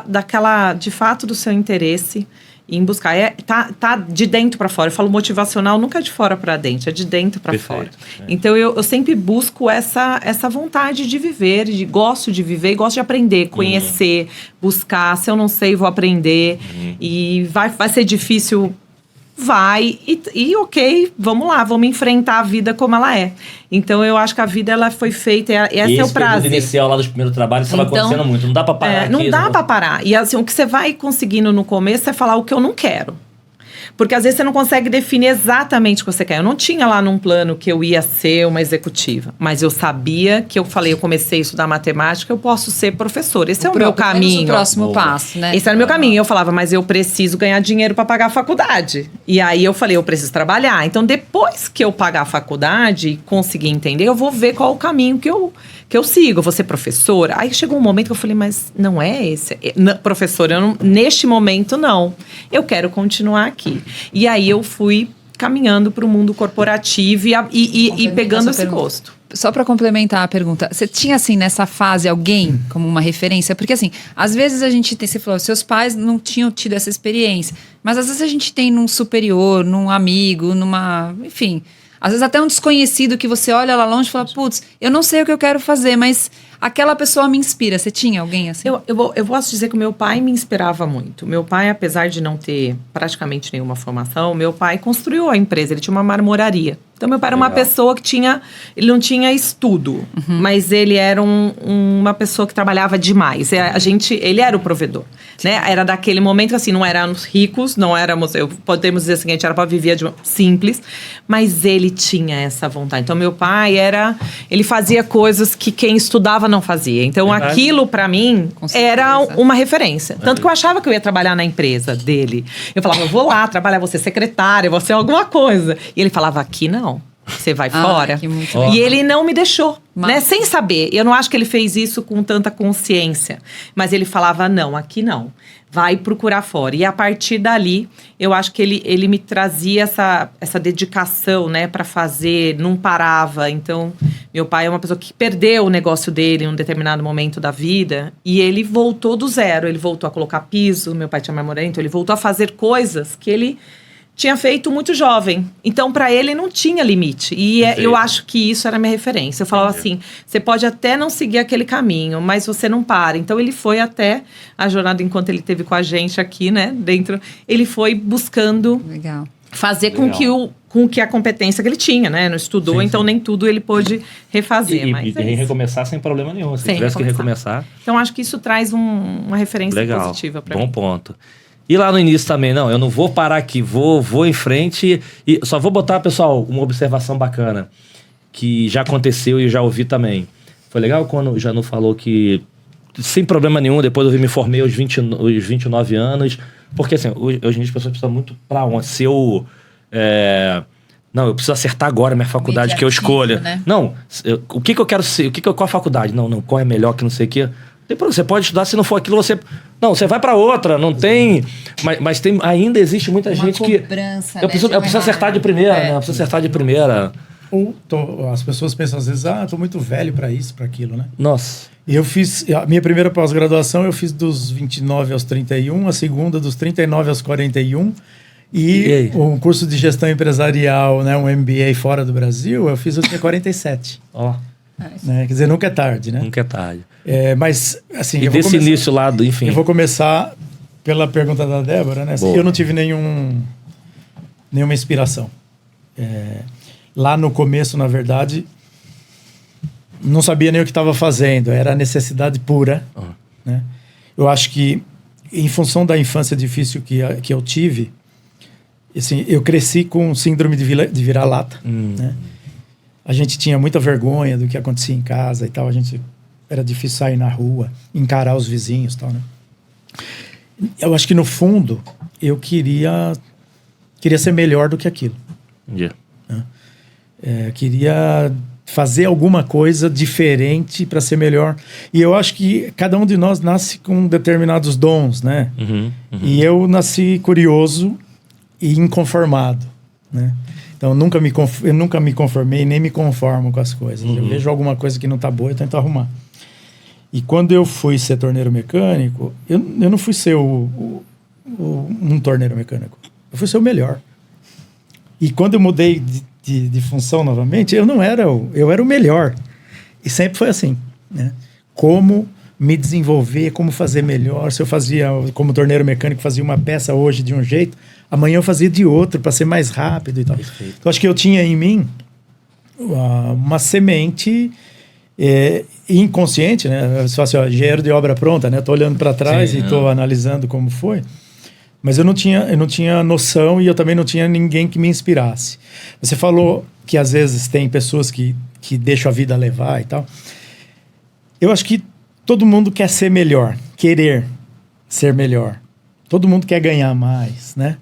daquela, de fato, do seu interesse em buscar. Tá de dentro para fora. Eu falo motivacional nunca é de fora para dentro, é de dentro para fora. Então eu sempre busco essa vontade de viver, gosto de viver, gosto de aprender, conhecer, buscar. Se eu não sei, vou aprender. E vai ser difícil, vai. E ok, vamos lá, vamos enfrentar a vida como ela é. Então eu acho que a vida ela foi feita, esse é o prazo. Esse inicial lá dos primeiros trabalhos estava acontecendo muito, não dá pra parar aqui. Não dá pra parar. E assim, o que você vai conseguindo no começo é falar o que eu não quero. Porque às vezes você não consegue definir exatamente o que você quer. Eu não tinha lá num plano que eu ia ser uma executiva. Mas eu sabia que eu comecei a estudar matemática, eu posso ser professora. Esse é o meu caminho. O próximo passo, né? Esse era o meu caminho. Eu falava, mas eu preciso ganhar dinheiro para pagar a faculdade. E aí eu falei, eu preciso trabalhar. Então depois que eu pagar a faculdade e conseguir entender, eu vou ver qual é o caminho que eu sigo. Eu vou ser professora. Aí chegou um momento que eu falei, mas não é esse. Professora, neste momento não. Eu quero continuar aqui. E aí eu fui caminhando para o mundo corporativo e pegando esse gosto. Só para complementar a pergunta, você tinha assim nessa fase alguém como uma referência? Porque assim, às vezes a gente tem, você falou, seus pais não tinham tido essa experiência, mas às vezes a gente tem num superior, num amigo, enfim, às vezes até um desconhecido que você olha lá longe e fala, putz, eu não sei o que eu quero fazer, mas aquela pessoa me inspira. Você tinha alguém assim? Eu posso dizer que o meu pai me inspirava muito. Meu pai, apesar de não ter praticamente nenhuma formação, meu pai construiu a empresa. Ele tinha uma marmoraria. Então, meu pai era uma pessoa que ele não tinha estudo, mas ele era uma pessoa que trabalhava demais. Ele era o provedor, né? Era daquele momento, assim, não éramos ricos, não éramos, podemos dizer assim, a gente era para viver simples, mas ele tinha essa vontade. Então, meu pai ele fazia coisas que quem estudava não fazia. Então, aquilo para mim era uma referência. Tanto que eu achava que eu ia trabalhar na empresa dele. Eu falava, eu vou lá trabalhar, vou ser secretária, vou ser alguma coisa. E ele falava, aqui não. Você vai fora. E ele não me deixou, né? Sem saber. Eu não acho que ele fez isso com tanta consciência. Mas ele falava, não, aqui não. Vai procurar fora. E a partir dali, eu acho que ele me trazia essa dedicação, né? Para fazer, não parava. Então, meu pai é uma pessoa que perdeu o negócio dele em um determinado momento da vida. E ele voltou do zero. Ele voltou a colocar piso. Meu pai tinha marmoraria, então ele voltou a fazer coisas que ele tinha feito muito jovem. Então, para ele, não tinha limite. E eu acho que isso era a minha referência. Eu falava assim, você pode até não seguir aquele caminho, mas você não para. Então, ele foi até a jornada, enquanto ele esteve com a gente aqui, né, dentro, ele foi buscando fazer com que a competência que ele tinha, né, não estudou, então nem tudo ele pôde refazer. E recomeçar sem problema nenhum, se tivesse que recomeçar. Então, acho que isso traz uma referência positiva para mim. Bom ponto. E lá no início também, não, eu não vou parar aqui, vou em frente e só vou botar, pessoal, uma observação bacana que já aconteceu e já ouvi também. Foi legal quando o Janu falou que, sem problema nenhum, depois eu me formei aos 29 anos, porque assim, hoje em dia as pessoas precisam muito pra onde? Se eu... não, eu preciso acertar agora a minha faculdade que eu escolha. Né? Não, o que eu quero ser? Qual a faculdade? Não, qual é melhor que não sei o quê? Você pode estudar, se não for aquilo, você... Não, você vai para outra, não tem... Mas ainda existe muita gente que... Eu preciso acertar de primeira, né? Eu preciso acertar de primeira. As pessoas pensam às vezes, tô muito velho para isso, para aquilo, né? Nossa. Eu fiz... A minha primeira pós-graduação eu fiz dos 29 aos 31, a segunda dos 39 aos 41... E um curso de gestão empresarial, né, um MBA fora do Brasil, eu tinha 47. Né? Quer dizer, nunca é tarde, né? Nunca é tarde. Mas, assim... E desse início lá, enfim... Eu vou começar pela pergunta da Débora, né? Eu não tive nenhuma inspiração. Lá no começo, na verdade, não sabia nem o que estava fazendo. Era a necessidade pura. Né? Eu acho que, em função da infância difícil que eu tive, assim, eu cresci com síndrome de vira-lata, né? A gente tinha muita vergonha do que acontecia em casa e tal. Era difícil sair na rua, encarar os vizinhos e tal, né? Eu acho que, no fundo, eu queria ser melhor do que aquilo. Né? Queria fazer alguma coisa diferente para ser melhor. E eu acho que cada um de nós nasce com determinados dons, né? E eu nasci curioso e inconformado, né? Então eu nunca me conformei, nem me conformo com as coisas. Eu vejo alguma coisa que não está boa, eu tento arrumar. E quando eu fui ser torneiro mecânico, eu não fui ser um torneiro mecânico. Eu fui ser o melhor. E quando eu mudei de função novamente, eu era o melhor. E sempre foi assim, né? Como me desenvolver, como fazer melhor. Se eu fazia, como torneiro mecânico, fazia uma peça hoje de um jeito, amanhã eu fazia de outro, para ser mais rápido e tal. Perfeito. Então, acho que eu tinha em mim uma semente inconsciente, né? Só assim, engenheiro de obra pronta, né? Tô olhando para trás e estou analisando como foi. Mas eu não tinha noção e eu também não tinha ninguém que me inspirasse. Você falou que às vezes tem pessoas que deixam a vida levar e tal. Eu acho que todo mundo quer ser melhor, querer ser melhor. Todo mundo quer ganhar mais, né?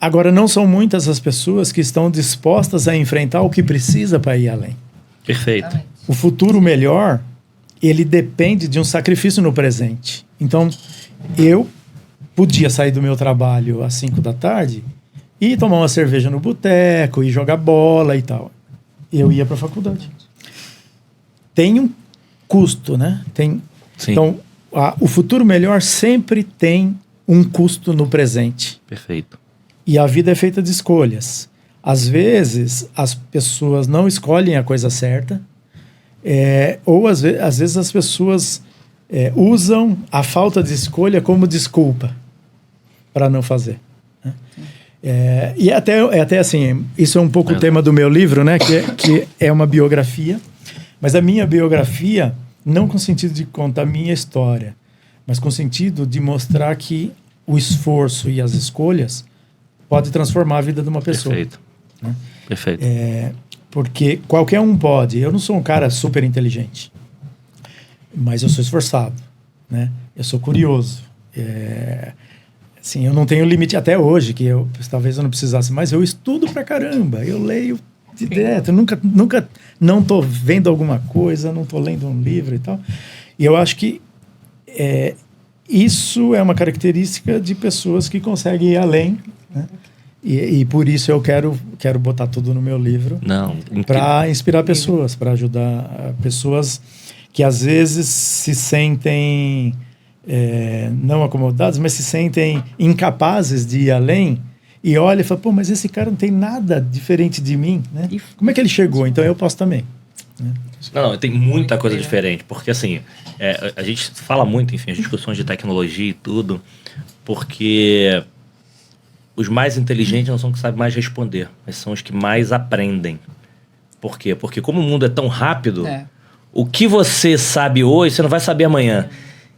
Agora, não são muitas as pessoas que estão dispostas a enfrentar o que precisa para ir além. Perfeito. O futuro melhor, ele depende de um sacrifício no presente. Então, eu podia sair do meu trabalho às 5 da tarde e tomar uma cerveja no boteco e jogar bola e tal. Eu ia para a faculdade. Tem um custo, né? Sim. Então, o futuro melhor sempre tem um custo no presente. Perfeito. E a vida é feita de escolhas. Às vezes, as pessoas não escolhem a coisa certa, ou às vezes as pessoas usam a falta de escolha como desculpa para não fazer. Né? E até assim, isso é um pouco o tema do meu livro, né? Que é uma biografia, mas a minha biografia não com o sentido de contar a minha história, mas com o sentido de mostrar que o esforço e as escolhas pode transformar a vida de uma pessoa. Perfeito. Né? Perfeito. Porque qualquer um pode. Eu não sou um cara super inteligente, mas eu sou esforçado, né? Eu sou curioso. Assim, eu não tenho limite até hoje, que talvez eu não precisasse, mas eu estudo pra caramba. Eu leio direto. Nunca não tô vendo alguma coisa, não tô lendo um livro e tal. E eu acho que isso é uma característica de pessoas que conseguem ir além, né? E por isso eu quero botar tudo no meu livro. Para inspirar pessoas, para ajudar pessoas que às vezes se sentem não acomodadas, mas se sentem incapazes de ir além e olha e fala, pô, mas esse cara não tem nada diferente de mim, né? Como é que ele chegou? Então eu posso também. Né? Não, tem muita coisa diferente, porque assim, a gente fala muito, enfim, as discussões de tecnologia e tudo, porque os mais inteligentes não são os que sabem mais responder, mas são os que mais aprendem. Por quê? Porque como o mundo é tão rápido, o que você sabe hoje, você não vai saber amanhã.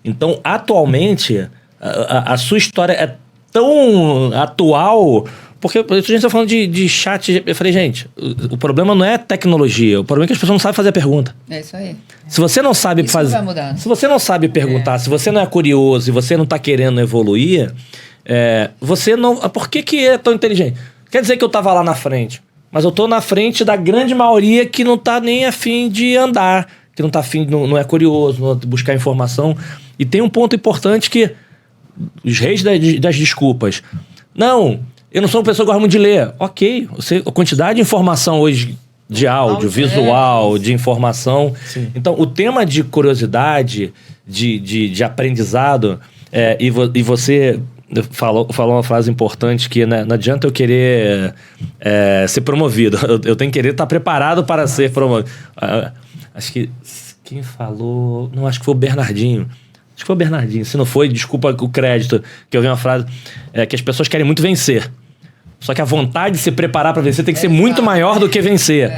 Então, atualmente, a sua história é tão atual, porque a gente está falando de chat. Eu falei, gente, o problema não é tecnologia, o problema é que as pessoas não sabem fazer a pergunta. É isso aí. Se você não sabe isso fazer. Não vai mudar. Se você não sabe perguntar, se você não é curioso e você não está querendo evoluir, você não. Por que é tão inteligente? Quer dizer que eu estava lá na frente, mas eu estou na frente da grande maioria que não está nem afim de andar, que não está afim, não é curioso, não buscar informação. E tem um ponto importante que os reis das desculpas. Não, eu não sou uma pessoa que gosta muito de ler. Ok, a quantidade de informação hoje, de áudio, visual, de informação. Sim. Então, o tema de curiosidade, de aprendizado, e você falou uma frase importante que não adianta eu querer ser promovido. Eu tenho que querer estar preparado para ser promovido. Acho que quem falou... Não, acho que foi o Bernardinho. Acho que foi o Bernardinho. Se não foi, desculpa o crédito, que eu vi uma frase que as pessoas querem muito vencer. Só que a vontade de se preparar para vencer tem que ser muito maior do que vencer.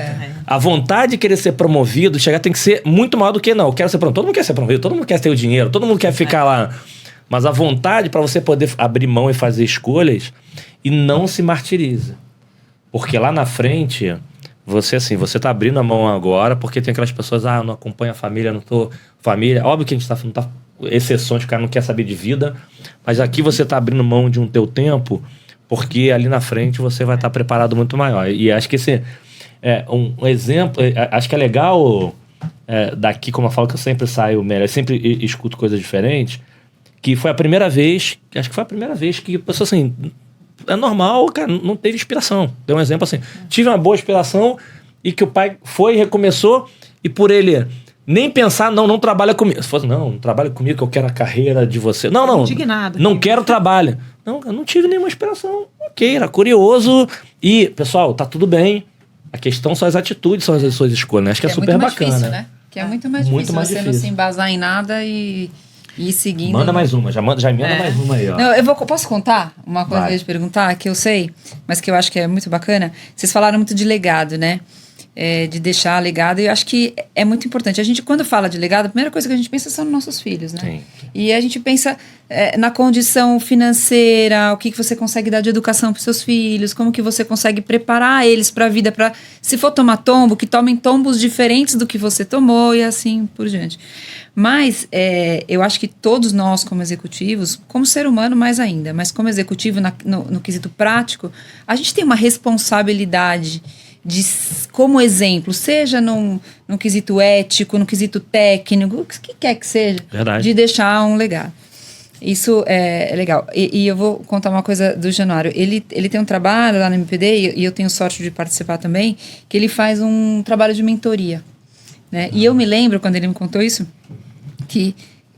A vontade de querer ser promovido, chegar, tem que ser muito maior do que não. Eu quero ser promovido. Todo mundo quer ser promovido, todo mundo quer ter o dinheiro, todo mundo quer ficar lá. Mas a vontade para você poder abrir mão e fazer escolhas e não se martiriza. Porque lá na frente... Você tá abrindo a mão agora porque tem aquelas pessoas, eu não acompanho a família, não tô... Família, óbvio que a gente não tá... Exceções, o cara não quer saber de vida, mas aqui você tá abrindo mão de um teu tempo porque ali na frente você vai estar preparado muito maior. E acho que um exemplo, acho que é legal daqui, como eu falo que eu sempre saio melhor, eu sempre escuto coisas diferentes, que foi a primeira vez, acho que foi a primeira vez que a pessoa assim, é normal, cara, não teve inspiração. Deu um exemplo assim, tive uma boa inspiração e que o pai foi e recomeçou e por ele nem pensar, não trabalha comigo. Se fosse, não trabalha comigo que eu quero a carreira de você. Não, indignado. Não quero trabalho. Não, eu não tive nenhuma inspiração. Ok, era curioso e, pessoal, tá tudo bem. A questão são as atitudes, são as suas escolhas, né? Acho que é super bacana. Difícil, né? Que é muito mais difícil você não se embasar em nada e ir seguindo. Manda mais uma, já emenda mais uma aí, ó. Não, posso contar uma coisa que eu ia te perguntar, que eu sei, mas que eu acho que é muito bacana? Vocês falaram muito de legado, né? De deixar legado, e eu acho que é muito importante. A gente, quando fala de legado, a primeira coisa que a gente pensa são nos nossos filhos, né? Sim. E a gente pensa na condição financeira, o que você consegue dar de educação para os seus filhos, como que você consegue preparar eles para a vida, para, se for tomar tombo, que tomem tombos diferentes do que você tomou e assim por diante. Mas eu acho que todos nós, como executivos, como ser humano mais ainda, mas como executivo no quesito prático, a gente tem uma responsabilidade como exemplo, seja no quesito ético, no quesito técnico, o que quer que seja, verdade, de deixar um legado. Isso é legal. E eu vou contar uma coisa do Januário. Ele tem um trabalho lá no MPD, e eu tenho sorte de participar também, que ele faz um trabalho de mentoria, né? E eu me lembro, quando ele me contou isso,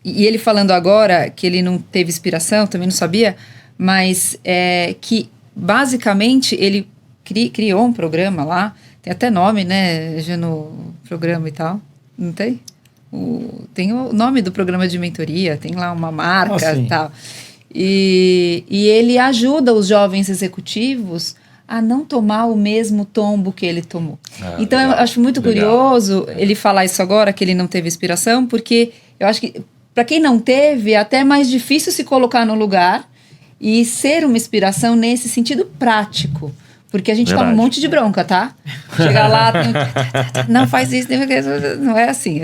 e ele falando agora que ele não teve inspiração, também não sabia, mas que basicamente ele criou um programa lá, tem até nome, né, já no programa e tal, não tem? Tem o nome do programa de mentoria, tem lá uma marca e tal. E ele ajuda os jovens executivos a não tomar o mesmo tombo que ele tomou. Então, legal, eu acho muito curioso ele falar isso agora, que ele não teve inspiração, porque eu acho que, para quem não teve, é até mais difícil se colocar no lugar e ser uma inspiração nesse sentido prático. Porque a gente toma um monte de bronca, tá? Chegar lá, não faz isso, não é assim.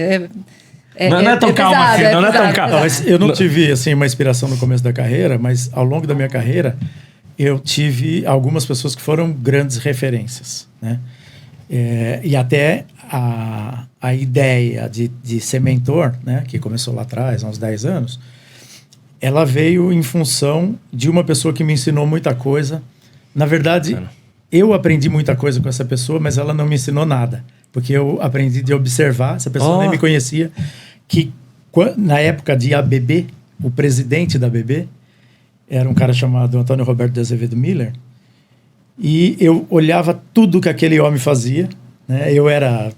Não é tão calmo assim, não é tão calmo. Eu não tive assim, uma inspiração no começo da carreira, mas ao longo da minha carreira, eu tive algumas pessoas que foram grandes referências, né? E até a ideia de ser mentor, né, que começou lá atrás, há uns 10 anos, ela veio em função de uma pessoa que me ensinou muita coisa. Na verdade, eu aprendi muita coisa com essa pessoa, mas ela não me ensinou nada. Porque eu aprendi de observar, essa pessoa nem me conhecia, que na época de ABB, o presidente da ABB era um cara chamado Antônio Roberto de Azevedo Miller, e eu olhava tudo que aquele homem fazia, né? Eu era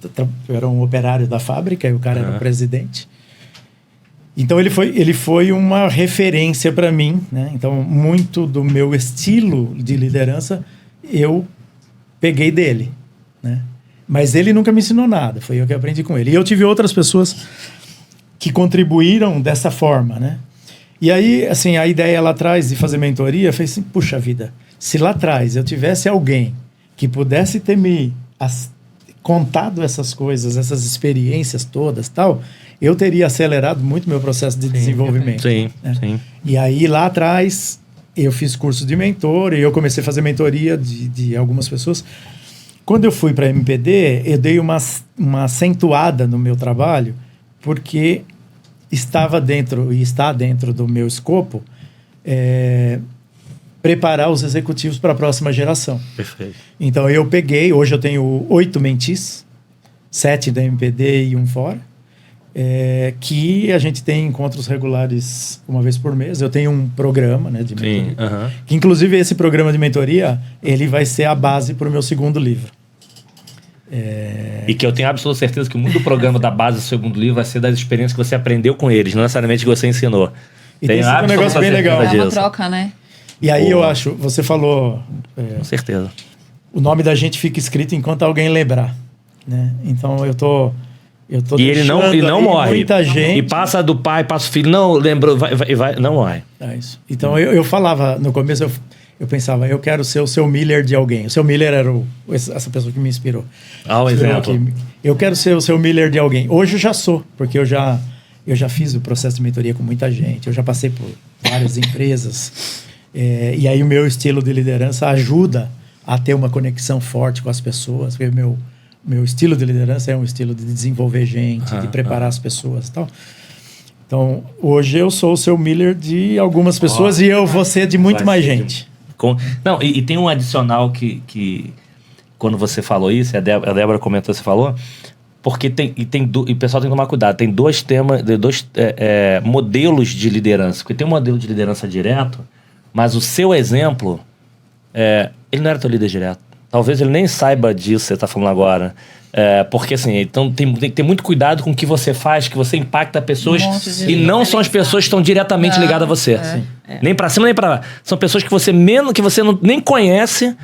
um operário da fábrica e o cara era o presidente. Então ele foi uma referência para mim, né? Então muito do meu estilo de liderança eu peguei dele, né? Mas ele nunca me ensinou nada, foi eu que aprendi com ele. E eu tive outras pessoas que contribuíram dessa forma, né? E aí, assim, a ideia lá atrás de fazer mentoria foi assim, puxa vida, se lá atrás eu tivesse alguém que pudesse ter me contado essas coisas, essas experiências todas, tal, eu teria acelerado muito meu processo de desenvolvimento. Sim, né? Sim. E aí, lá atrás, eu fiz curso de mentor e eu comecei a fazer mentoria de algumas pessoas. Quando eu fui para a MPD, eu dei uma acentuada no meu trabalho, porque estava dentro e está dentro do meu escopo preparar os executivos para a próxima geração. Perfeito. Então eu peguei, hoje eu tenho 8 mentis, 7 da MPD e 1 fora, que a gente tem encontros regulares uma vez por mês. Eu tenho um programa, né, de mentoria. Sim, que inclusive esse programa de mentoria, ele vai ser a base para o meu segundo livro. E que eu tenho absoluta certeza que muito do programa da base do segundo livro vai ser das experiências que você aprendeu com eles, não necessariamente que você ensinou. E tem um negócio bem legal. É uma troca, né? E aí eu acho, você falou... com certeza. O nome da gente fica escrito enquanto alguém lembrar, né? Então eu tô e ele não morre. Muita gente... E passa do pai, passa o filho, não lembrou, vai, não morre. É isso. Então eu falava, no começo eu pensava, eu quero ser o seu Miller de alguém. O seu Miller era essa pessoa que me inspirou. Um exemplo. Eu quero ser o seu Miller de alguém. Hoje eu já sou, porque eu já fiz o processo de mentoria com muita gente, eu já passei por várias empresas. E aí o meu estilo de liderança ajuda a ter uma conexão forte com as pessoas, porque meu estilo de liderança é um estilo de desenvolver gente, de preparar as pessoas e tal. Então, hoje eu sou o seu Miller de algumas pessoas e eu vou ser de muito mais gente. Não, e tem um adicional que quando você falou isso, a Débora comentou, você falou, porque o pessoal tem que tomar cuidado, tem dois modelos de liderança, porque tem um modelo de liderança direto, mas o seu exemplo, ele não era teu líder direto. Talvez ele nem saiba disso que você está falando agora. Porque assim, então tem que ter muito cuidado com o que você faz, que você impacta pessoas e não são as pessoas que estão diretamente ligadas a você. Nem para cima, nem para lá. São pessoas que você nem conhece,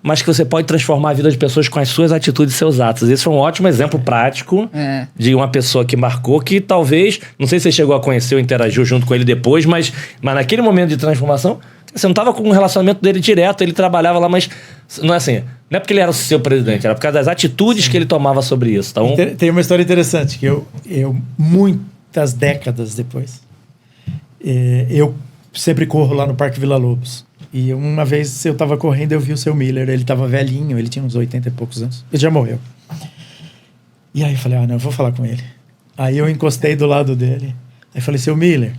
mas que você pode transformar a vida de pessoas com as suas atitudes e seus atos. Esse foi um ótimo exemplo prático de uma pessoa que marcou, que talvez, não sei se você chegou a conhecer ou interagiu junto com ele depois, mas naquele momento de transformação, você não estava com um relacionamento dele direto, ele trabalhava lá, mas não é assim, não é porque ele era o seu presidente, era por causa das atitudes que ele tomava sobre isso. Então, tem uma história interessante, que eu muitas décadas depois, eu sempre corro lá no Parque Vila Lobos. E uma vez eu estava correndo, eu vi o seu Miller, ele estava velhinho, ele tinha uns 80 e poucos anos, ele já morreu. E aí eu falei, não, eu vou falar com ele. Aí eu encostei do lado dele, aí falei, seu Miller,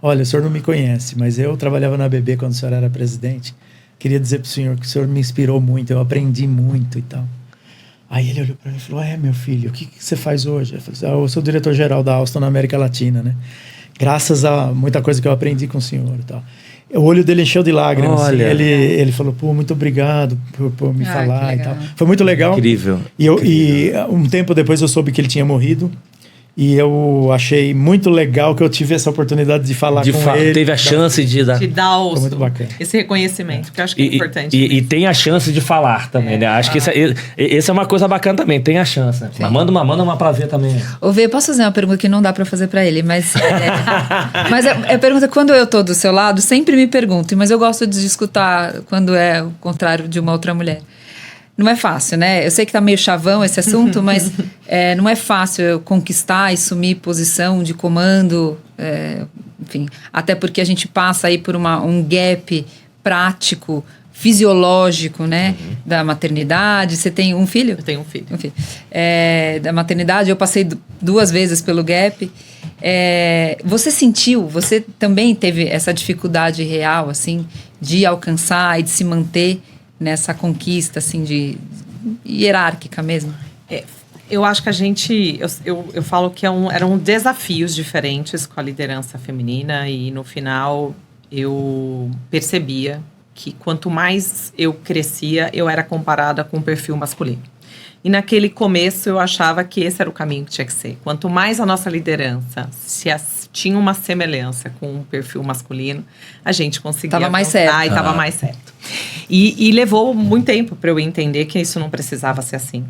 olha, o senhor não me conhece, mas eu trabalhava na ABB quando o senhor era presidente. Queria dizer pro senhor que o senhor me inspirou muito, eu aprendi muito e tal. Aí ele olhou para mim e falou, meu filho, o que você faz hoje? Eu falei, eu sou diretor-geral da Alstom na América Latina, né? Graças a muita coisa que eu aprendi com o senhor e tal. O olho dele encheu de lágrimas. Assim, ele falou, muito obrigado por me falar e tal. Foi muito legal. Incrível. E um tempo depois eu soube que ele tinha morrido. E eu achei muito legal que eu tive essa oportunidade de falar com ele. Teve a chance de dar muito bacana. Esse reconhecimento, que eu acho que é importante. E tem a chance de falar também, né? Acho que essa é uma coisa bacana também, tem a chance. Né? Mas manda uma pra ver também. Ô, Vê, posso fazer uma pergunta que não dá pra fazer pra ele, mas... mas a pergunta, quando eu tô do seu lado, sempre me pergunto, mas eu gosto de escutar quando é o contrário de uma outra mulher. Não é fácil, né? Eu sei que tá meio chavão esse assunto, mas não é fácil eu conquistar e assumir posição de comando, enfim. Até porque a gente passa aí por um gap prático, fisiológico, né? Da maternidade. Você tem um filho? Eu tenho um filho. Da maternidade, eu passei 2 vezes pelo gap. Você também teve essa dificuldade real, assim, de alcançar e de se manter nessa conquista, assim, de hierárquica mesmo? Eu acho que a gente... Eu falo que eram desafios diferentes com a liderança feminina e, no final, eu percebia que quanto mais eu crescia, eu era comparada com o perfil masculino. E naquele começo eu achava que esse era o caminho que tinha que ser. Quanto mais a nossa liderança tinha uma semelhança com o perfil masculino, a gente conseguia... Tava mais certo. E tava mais certo. E levou muito tempo para eu entender que isso não precisava ser assim.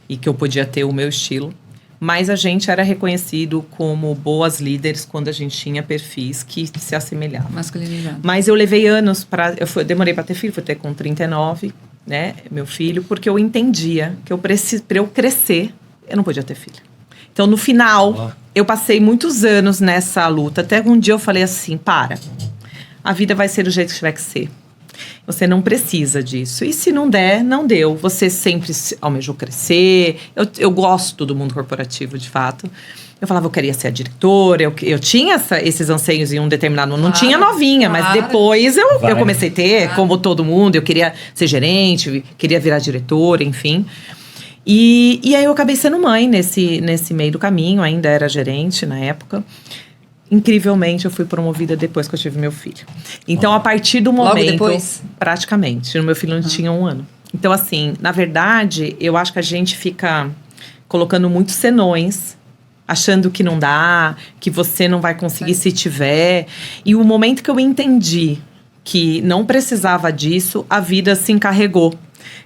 E que eu podia ter o meu estilo. Mas a gente era reconhecido como boas líderes quando a gente tinha perfis que se assemelhavam. Masculinidade. Mas eu levei anos para... demorei para ter filho, fui ter com 39, né, meu filho, porque eu entendia que para eu crescer, eu não podia ter filho. Então, no final, eu passei muitos anos nessa luta. Até um dia eu falei assim, a vida vai ser do jeito que tiver que ser. Você não precisa disso. E se não der, não deu. Você sempre almejou crescer. Eu gosto do mundo corporativo, de fato. Eu falava, eu queria ser a diretora. Eu tinha esses anseios em um determinado... Não tinha novinha, mas depois eu comecei a ter, como todo mundo. Eu queria ser gerente, queria virar diretora, enfim. E aí eu acabei sendo mãe nesse meio do caminho. Ainda era gerente na época. Incrivelmente, eu fui promovida depois que eu tive meu filho. Então, a partir do momento... Logo depois? Praticamente. O meu filho não tinha 1 ano. Então, assim, na verdade, eu acho que a gente fica colocando muitos senões, achando que não dá, que você não vai conseguir se tiver. E o momento que eu entendi que não precisava disso, a vida se encarregou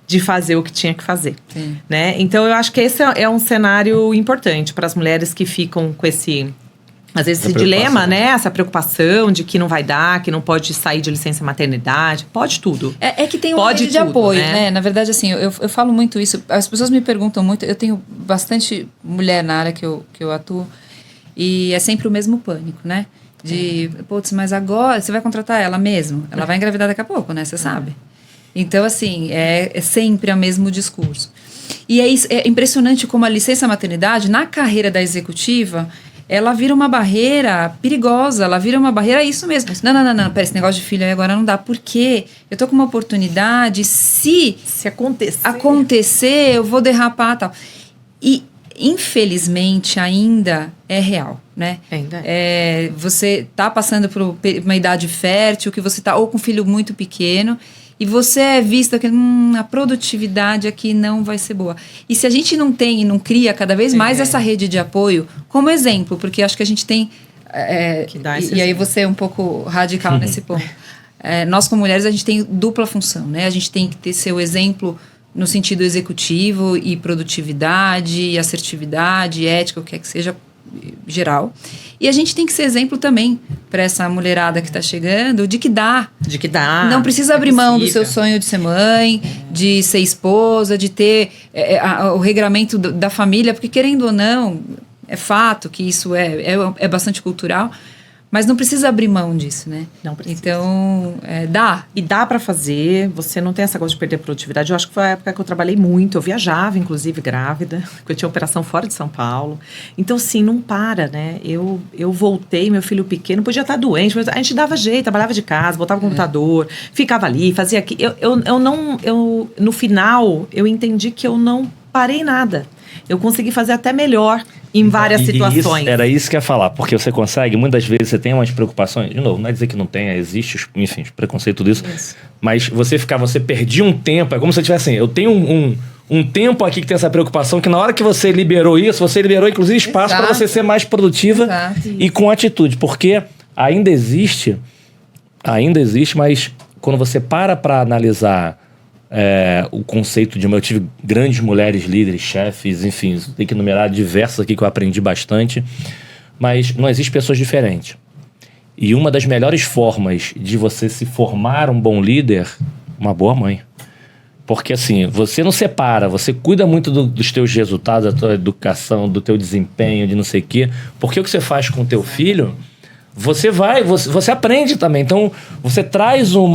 de fazer o que tinha que fazer. Né? Então, eu acho que esse é um cenário importante para as mulheres que ficam com esse... Às vezes esse dilema, né? Essa preocupação de que não vai dar, que não pode sair de licença maternidade. Pode tudo. É que tem uma rede de apoio, né? Na verdade, assim, eu falo muito isso. As pessoas me perguntam muito. Eu tenho bastante mulher na área que eu atuo. E é sempre o mesmo pânico, né? Putz, mas agora você vai contratar ela mesmo? Ela vai engravidar daqui a pouco, né? Você sabe. Então, assim, é sempre o mesmo discurso. E é impressionante como a licença maternidade, na carreira da executiva, ela vira uma barreira perigosa, ela vira uma barreira, é isso mesmo. Não, pera, esse negócio de filho aí agora não dá. Por quê? Eu tô com uma oportunidade, se acontecer, eu vou derrapar e tal. E, infelizmente, ainda é real, né? Ainda você tá passando por uma idade fértil, que você tá ou com um filho muito pequeno, e você é vista que a produtividade aqui não vai ser boa. E se a gente não tem e não cria cada vez mais essa rede de apoio, como exemplo, porque acho que a gente tem... e aí você é um pouco radical nesse ponto. Nós, como mulheres, a gente tem dupla função, né? A gente tem que ser o exemplo no sentido executivo e produtividade, e assertividade, ética, o que é que seja, geral. E a gente tem que ser exemplo também para essa mulherada que está chegando, de que dá. Não precisa abrir mão do seu sonho de ser mãe, de ser esposa, de ter o regramento da família, porque querendo ou não, é fato que isso é bastante cultural, mas não precisa abrir mão disso, né? Não precisa. Então, dá. E dá pra fazer, você não tem essa coisa de perder produtividade. Eu acho que foi a época que eu trabalhei muito, eu viajava, inclusive, grávida, porque eu tinha operação fora de São Paulo. Então, assim, não para, né? Eu voltei, meu filho pequeno, podia estar doente, mas a gente dava jeito, trabalhava de casa, botava o computador, ficava ali, fazia aqui. No final, eu entendi que eu não parei nada. Eu consegui fazer até melhor em várias situações. Era isso que eu ia falar, porque você consegue, muitas vezes você tem umas preocupações, de novo, não é dizer que não tenha, existe, enfim, preconceito, tudo isso, mas você perdia um tempo, é como se você tivesse assim, eu tenho um tempo aqui que tem essa preocupação, que na hora que você liberou isso, você liberou inclusive espaço para você ser mais produtiva e com atitude, porque ainda existe, mas quando você para analisar o conceito de... Eu tive grandes mulheres líderes, chefes, enfim, tem que enumerar diversas aqui que eu aprendi bastante, mas não existe pessoas diferentes. E uma das melhores formas de você se formar um bom líder, uma boa mãe. Porque assim, você não separa, você cuida muito dos teus resultados, da tua educação, do teu desempenho, de não sei o quê, porque o que você faz com o teu filho... Você aprende também. Então, você traz um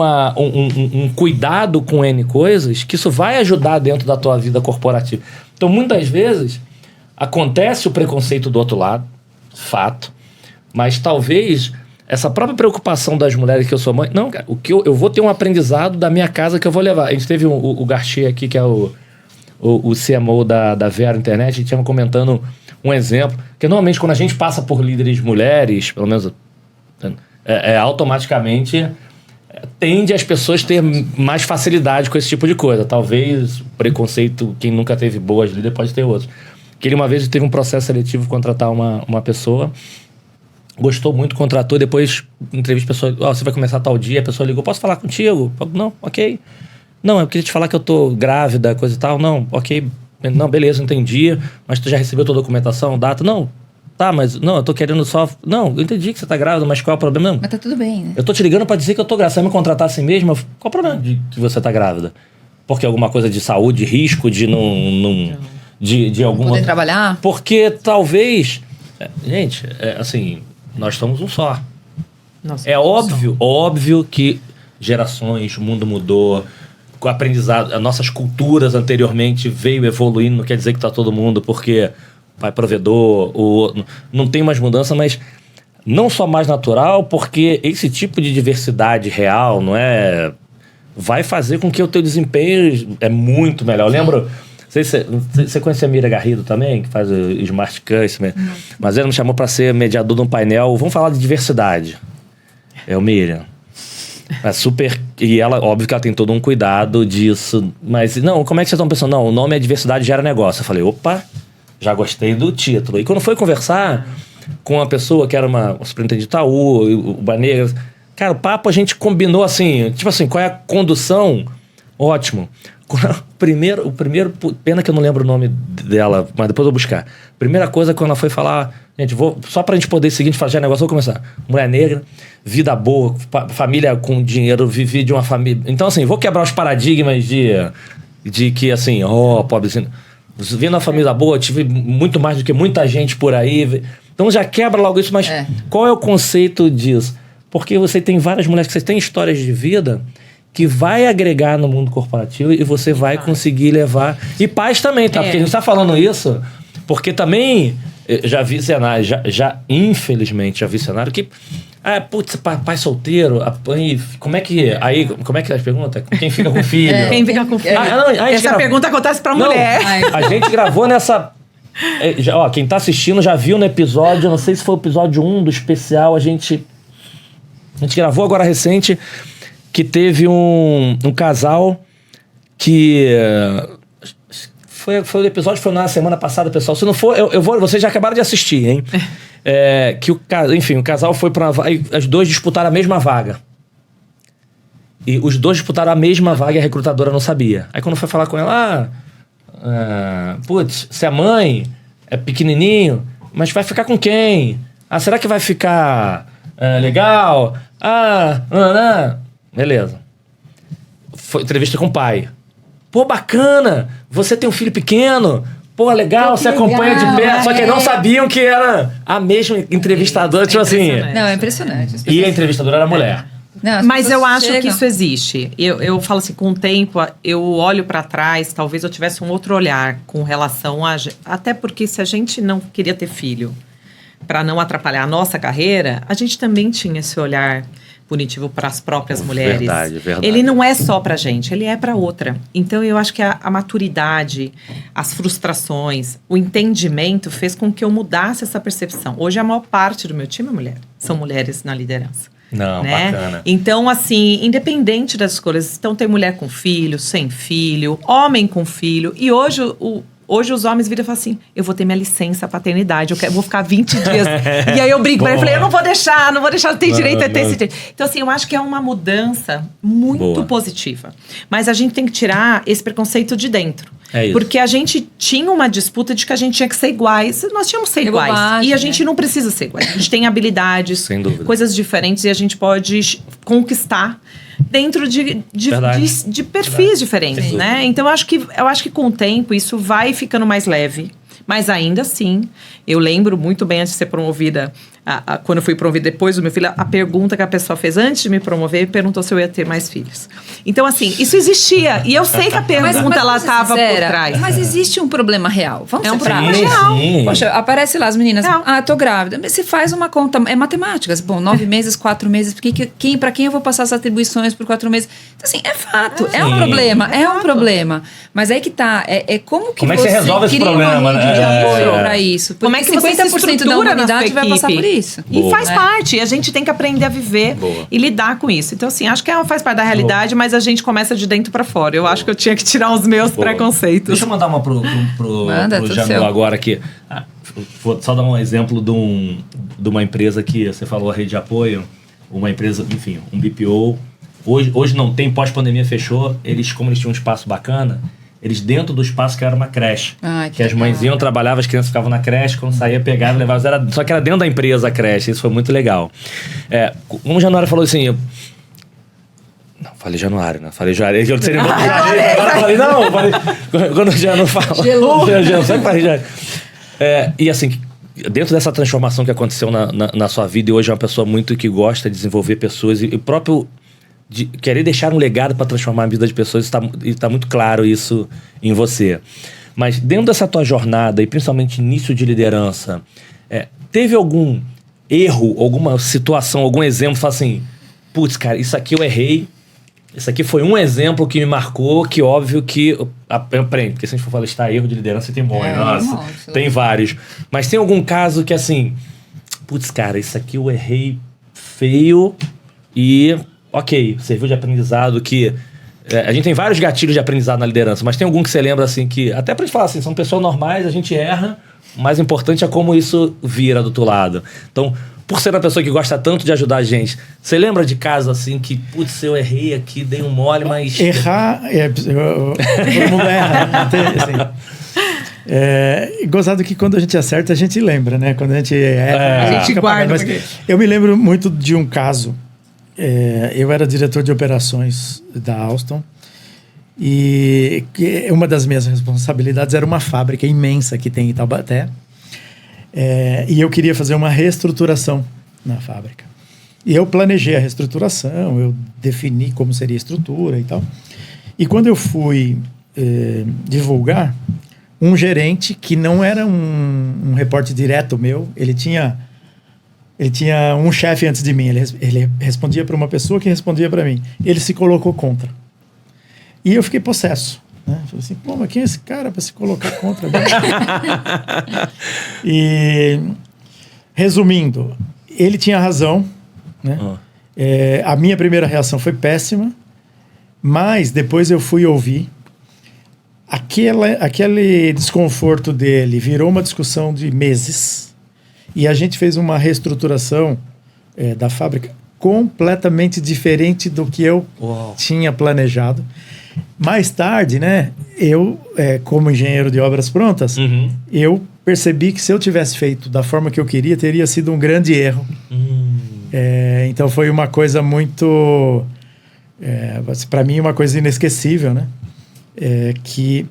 cuidado com N coisas que isso vai ajudar dentro da tua vida corporativa. Então, muitas vezes, acontece o preconceito do outro lado, fato, mas talvez essa própria preocupação das mulheres que eu sou mãe... Não, cara, eu vou ter um aprendizado da minha casa que eu vou levar. A gente teve o Garcia aqui, que é o CMO da Vera Internet, a gente estava comentando um exemplo, que normalmente quando a gente passa por líderes mulheres, pelo menos... automaticamente tende as pessoas ter mais facilidade com esse tipo de coisa. Talvez preconceito, quem nunca teve boas líderes pode ter outros. Que ele uma vez teve um processo seletivo contratar uma pessoa, gostou muito, contratou, depois entrevista a pessoa, você vai começar tal dia, a pessoa ligou, posso falar contigo? Não, ok. Não, eu queria te falar que eu tô grávida, coisa e tal. Não, ok. Não, beleza, entendi, mas tu já recebeu tua documentação, data? Não. Tá, mas não, eu tô querendo só... Não, eu entendi que você tá grávida, mas qual é o problema? Não. Mas tá tudo bem, né? Eu tô te ligando pra dizer que eu tô grávida. Você vai me contratar assim mesmo? Qual o problema de que você tá grávida? Porque alguma coisa de saúde, risco de de alguma... Poder trabalhar? Porque talvez... Gente, assim, nós somos um só. Nossa, óbvio que gerações, o mundo mudou, o aprendizado, as nossas culturas anteriormente veio evoluindo, não quer dizer que tá todo mundo, porque... pai provedor, não tem mais mudança, mas não só mais natural, porque esse tipo de diversidade real, não é... vai fazer com que o teu desempenho é muito melhor. Eu lembro, você conhece a Mira Garrido também, que faz o Smart Customer, mas ela me chamou para ser mediador de um painel, vamos falar de diversidade. O Miriam. É super... E ela, óbvio que ela tem todo um cuidado disso, mas não, como é que vocês estão pensando? Não, o nome é Diversidade Gera Negócio. Eu falei, opa... Já gostei do título. E quando foi conversar com uma pessoa que era uma superintendente de Itaú, o Banegas, cara, o papo a gente combinou assim, tipo assim, qual é a condução? Ótimo. O primeiro, pena que eu não lembro o nome dela, mas depois eu vou buscar. Primeira coisa, quando ela foi falar, gente, só pra gente poder seguir, fazer negócio, vou começar. Mulher negra, vida boa, família com dinheiro, vivi de uma família. Então, assim, vou quebrar os paradigmas de que, assim, pobrezinho. Vindo a família boa, tive muito mais do que muita gente por aí. Então já quebra logo isso, mas qual é o conceito disso? Porque você tem várias mulheres que têm histórias de vida que vai agregar no mundo corporativo e você vai conseguir levar... E pais também, tá? Porque a gente tá falando isso, porque também já vi cenário, infelizmente, já vi cenário que... putz, pai solteiro, como é que é a pergunta? Quem fica com filho? Quem fica com filho? Essa pergunta acontece pra mulher. A gente gravou nessa... quem tá assistindo já viu no episódio, não sei se foi o episódio 1 do especial, a gente gravou agora recente, que teve um casal que... Foi o episódio, foi na semana passada, pessoal. Se não for, vocês já acabaram de assistir, hein? Que o casal foi pra uma vaga e os dois disputaram a mesma vaga. E os dois disputaram a mesma vaga e a recrutadora não sabia. Aí quando foi falar com ela, putz, se a mãe é pequenininho, mas vai ficar com quem? Será que vai ficar legal? Beleza. Foi entrevista com o pai. Pô, bacana, você tem um filho pequeno, pô, legal, você acompanha de perto. Só que não sabiam que era a mesma entrevistadora, tipo assim. Não, é impressionante. E a entrevistadora era mulher. Não, mas eu acho que isso existe. Eu falo assim, com o tempo, eu olho pra trás, talvez eu tivesse um outro olhar com relação a... Até porque se a gente não queria ter filho para não atrapalhar a nossa carreira, a gente também tinha esse olhar punitivo para as próprias mulheres. Verdade. Ele não é só pra gente, ele é pra outra. Então eu acho que a maturidade, as frustrações, o entendimento fez com que eu mudasse essa percepção. Hoje a maior parte do meu time é mulher. São mulheres na liderança. Não, né? Bacana. Então, assim, independente das escolhas, então tem mulher com filho, sem filho, homem com filho. E hoje os homens viram e falam assim, eu vou ter minha licença paternidade, vou ficar 20 dias. E aí eu brinco com ele, falei, eu não vou deixar, tem direito a ter esse direito. Então, assim, eu acho que é uma mudança muito positiva. Mas a gente tem que tirar esse preconceito de dentro. É isso. Porque a gente tinha uma disputa de que a gente tinha que ser iguais. Nós tínhamos que ser iguais. E a gente não precisa ser iguais. A gente tem habilidades, coisas diferentes, e a gente pode conquistar dentro de perfis diferentes, né? Então, eu acho que com o tempo isso vai ficando mais leve. Mas ainda assim, eu lembro muito bem antes de ser promovida, quando eu fui promovida depois do meu filho, a pergunta que a pessoa fez antes de me promover, perguntou se eu ia ter mais filhos. Então, assim, isso existia. E eu sei que a pergunta, ela estava por trás. Mas existe um problema real. Vamos um problema real. Sim. Poxa, aparece lá as meninas, tô grávida. Mas você faz uma conta, é matemática. Bom, 9 meses, 4 meses, pra quem eu vou passar as atribuições por 4 meses? Então, assim, é fato, é um problema. Mas aí que tá, como que você resolve esse problema, né? De apoio pra isso? Porque como é que 50% da humanidade vai passar por isso. E faz parte. A gente tem que aprender a viver e lidar com isso. Então, assim, acho que faz parte da realidade, mas a gente começa de dentro pra fora. Eu acho que eu tinha que tirar os meus preconceitos. Deixa eu mandar uma pro Janu agora aqui. Vou só dar um exemplo de uma empresa que você falou, a rede de apoio. Uma empresa, enfim, um BPO. Hoje não tem, pós-pandemia fechou. Como eles tinham um espaço bacana, eles dentro do espaço que era uma creche. Que as mães iam, trabalhavam, as crianças ficavam na creche, quando saía, pegavam, levavam. Só que era dentro da empresa a creche, isso foi muito legal. Como o Januário falou assim... Não, falei Januário, né? Falei Januário. Eu seria muito falei, não, falei... Quando o Januário fala... Gelou. Só que falei Januário. E assim, dentro dessa transformação que aconteceu na sua vida, e hoje é uma pessoa muito que gosta de desenvolver pessoas, e o próprio... de querer deixar um legado para transformar a vida de pessoas, e tá muito claro isso em você. Mas dentro dessa tua jornada, e principalmente início de liderança, teve algum erro, alguma situação, algum exemplo, fala assim, putz, cara, isso aqui eu errei, isso aqui foi um exemplo que me marcou, que óbvio que aprende, porque se a gente for falar erro de liderança, tem tem vários. Mas tem algum caso que assim, putz, cara, isso aqui eu errei feio e... Ok, serviu de aprendizado que... a gente tem vários gatilhos de aprendizado na liderança, mas tem algum que você lembra, assim, que... Até pra gente falar assim, são pessoas normais, a gente erra, o mais importante é como isso vira do outro lado. Então, por ser uma pessoa que gosta tanto de ajudar a gente, você lembra de casos, assim, que... Putz, eu errei aqui, dei um mole, mas... Errar... todo mundo erra. Assim. Gozado que quando a gente acerta, a gente lembra, né? Quando a gente erra, a gente guarda. Eu me lembro muito de um caso... eu era diretor de operações da Alstom e uma das minhas responsabilidades era uma fábrica imensa que tem em Taubaté, e eu queria fazer uma reestruturação na fábrica. E eu planejei a reestruturação, eu defini como seria a estrutura e tal. E quando eu fui divulgar, um gerente que não era um repórter direto meu, ele tinha um chefe antes de mim, ele respondia para uma pessoa que respondia para mim. Ele se colocou contra. E eu fiquei possesso. Né? Falei assim, pô, mas quem é esse cara para se colocar contra? E, resumindo, ele tinha razão, né? A minha primeira reação foi péssima, mas depois eu fui ouvir. Aquele desconforto dele virou uma discussão de meses e a gente fez uma reestruturação da fábrica completamente diferente do que eu tinha planejado. Mais tarde, né, eu, como engenheiro de obras prontas, eu percebi que se eu tivesse feito da forma que eu queria, teria sido um grande erro. Então foi uma coisa muito... para mim, uma coisa inesquecível, né? Que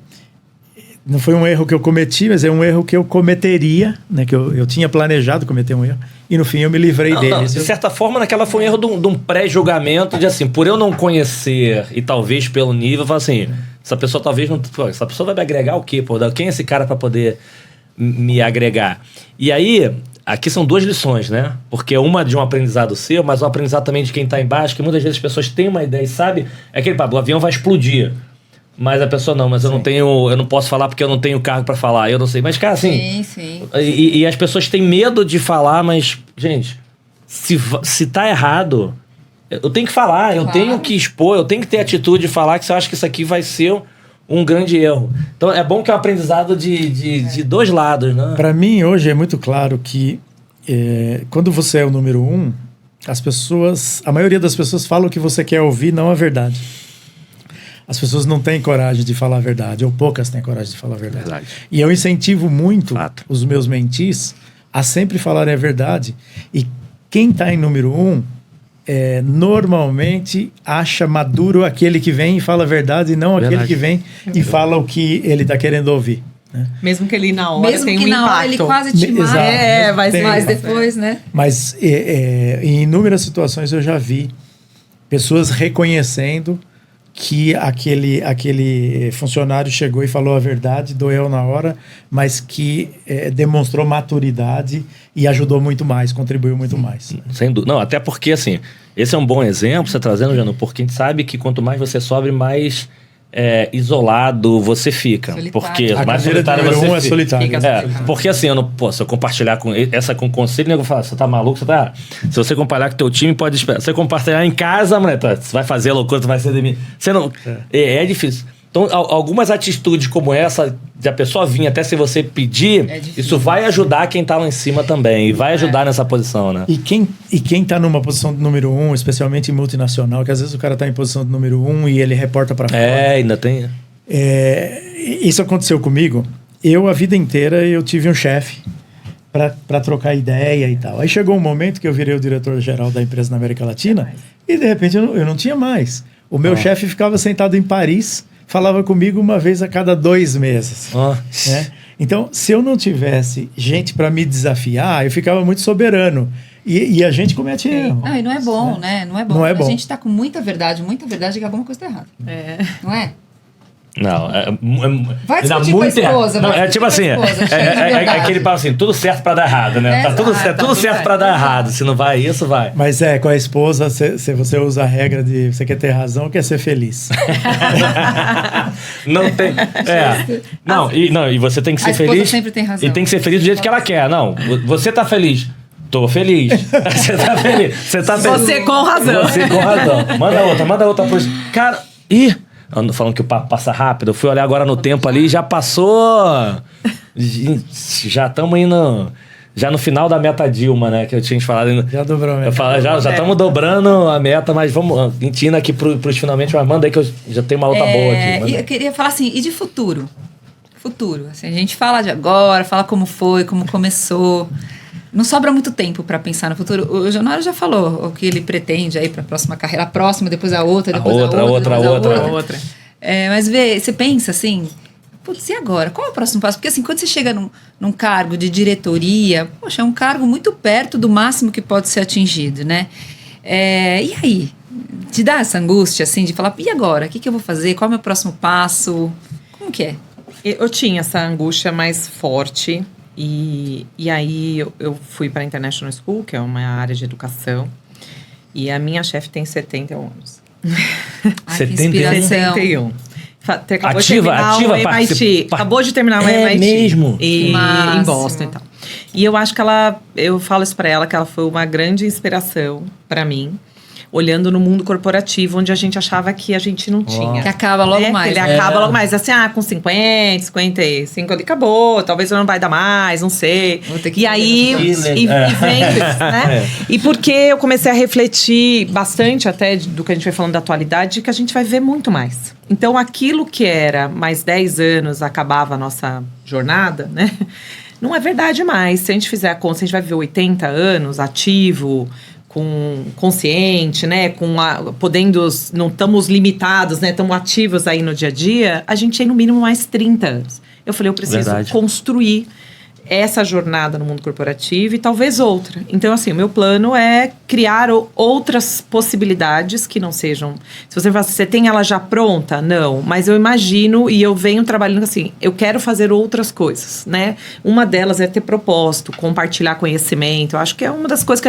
não foi um erro que eu cometi, mas é um erro que eu cometeria, né? Que eu tinha planejado cometer um erro, e no fim eu me livrei dele. Não, de certa forma, naquela foi um erro de um pré-julgamento, de assim, por eu não conhecer e talvez pelo nível, eu falo assim, essa pessoa talvez não... Essa pessoa vai me agregar o quê? Pô? Quem é esse cara para poder me agregar? E aí... Aqui são duas lições, né? Porque uma de um aprendizado seu, mas um aprendizado também de quem está embaixo, que muitas vezes as pessoas têm uma ideia e sabem, é aquele papo, o avião vai explodir. Mas a pessoa não, mas eu não posso falar porque eu não tenho cargo para falar, eu não sei. Mas, cara, assim... Sim. E as pessoas têm medo de falar, mas, gente, se tá errado, eu tenho que falar, eu tenho que expor, eu tenho que ter atitude de falar que se eu acho que isso aqui vai ser um grande erro. Então, é bom que é um aprendizado de dois lados, né? Para mim, hoje, é muito claro que quando você é o número 1, a maioria das pessoas fala o que você quer ouvir, não a verdade. As pessoas não têm coragem de falar a verdade, ou poucas têm coragem de falar a verdade. E eu incentivo muito os meus mentis a sempre falarem a verdade. E quem está em número 1... normalmente acha maduro aquele que vem e fala a verdade, e não aquele que vem e fala o que ele está querendo ouvir. Né? Mesmo que ele na hora tenha um impacto. Mesmo que na hora ele quase te mata. Mas depois, né? Mas em inúmeras situações eu já vi pessoas reconhecendo que aquele funcionário chegou e falou a verdade, doeu na hora, mas que demonstrou maturidade e ajudou muito mais, contribuiu muito mais. Sem dúvida. Não, até porque, assim, esse é um bom exemplo, você trazendo, Janu, porque a gente sabe que quanto mais você sobe, mais isolado você fica. Solitário. Porque a mais solitário você fica. É solitário. Porque assim, se eu compartilhar com conselho, o nego fala, você tá maluco, se você compartilhar com o teu time, pode esperar. Se você compartilhar em casa, mulher, você vai fazer loucura, tu vai ser demitido. Você não... É difícil. Então, algumas atitudes como essa, de a pessoa vir até se você pedir, isso vai ajudar quem tá lá em cima também. E vai ajudar nessa posição, né? E quem tá numa posição de número 1, especialmente em multinacional, que às vezes o cara tá em posição de número 1 e ele reporta para fora. Ainda tem. Isso aconteceu comigo. A vida inteira, eu tive um chefe para trocar ideia e tal. Aí chegou um momento que eu virei o diretor-geral da empresa na América Latina e, de repente, eu não tinha mais. O meu chefe ficava sentado em Paris, falava comigo uma vez a cada 2 meses. Né? Então, se eu não tivesse gente para me desafiar, eu ficava muito soberano. E a gente comete erro. Não, e não é bom, né? Não é bom. Não é bom. A gente tá com muita verdade que alguma coisa tá errada. Não é? Não, vai discutir com a esposa. Não, tipo assim, aquele papo assim, tudo certo pra dar errado, né? Tá tudo certo pra dar errado. Se não vai isso, vai. Mas com a esposa, se você usa a regra de você quer ter razão ou quer ser feliz. Não tem. E você tem que ser feliz. Sempre tem razão. E tem que ser feliz do jeito que ela quer. Não, você tá feliz. Tô feliz. Você tá feliz. Você com razão. Você com razão. Manda outra coisa. Cara, falando que o papo passa rápido, eu fui olhar agora no tempo ali, já passou. Já estamos indo. Já no final da meta Dilma, né? Que eu tinha falado. Já dobrou a meta. Já estamos dobrando a meta, mas vamos. A gente indo aqui pros finalmente, mas manda aí que eu já tenho uma outra boa aqui. E eu queria falar assim, e de futuro? Futuro. Assim, a gente fala de agora, fala como foi, como começou. Não sobra muito tempo para pensar no futuro. O Januário já falou o que ele pretende aí para a próxima carreira, a próxima, depois a outra, depois a outra. Mas você pensa assim, putz, e agora? Qual é o próximo passo? Porque assim, quando você chega num cargo de diretoria, poxa, é um cargo muito perto do máximo que pode ser atingido, né? E aí? Te dá essa angústia, assim, de falar, e agora? O que eu vou fazer? Qual é o meu próximo passo? Como que é? Eu tinha essa angústia mais forte e aí eu fui para a International School, que é uma área de educação, e a minha chefe tem 71 anos. Ai, 71. Acabou de terminar o MIT. Acabou de terminar o MIT. Mesmo? Em Boston e tal. E eu acho que eu falo isso para ela, que ela foi uma grande inspiração para mim. Olhando no mundo corporativo, onde a gente achava que a gente não tinha. Que acaba logo mais. Ele acaba logo mais. Assim, com 50, 55, ele acabou. Talvez não vai dar mais, não sei. E aí, e vendo isso, né? E porque eu comecei a refletir bastante até do que a gente vai falando da atualidade, que a gente vai ver muito mais. Então, aquilo que era mais 10 anos, acabava a nossa jornada, né? Não é verdade mais. Se a gente fizer a conta, a gente vai viver 80 anos ativo, com consciente, né, podendo, não estamos limitados, né, estamos ativos aí no dia a dia, a gente tem no mínimo mais 30 anos. Eu falei, eu preciso construir essa jornada no mundo corporativo e talvez outra. Então, assim, o meu plano é criar outras possibilidades que não sejam... Se você fala assim, você tem ela já pronta? Não. Mas eu imagino e eu venho trabalhando assim, eu quero fazer outras coisas, né? Uma delas é ter propósito, compartilhar conhecimento. Eu acho que é uma das coisas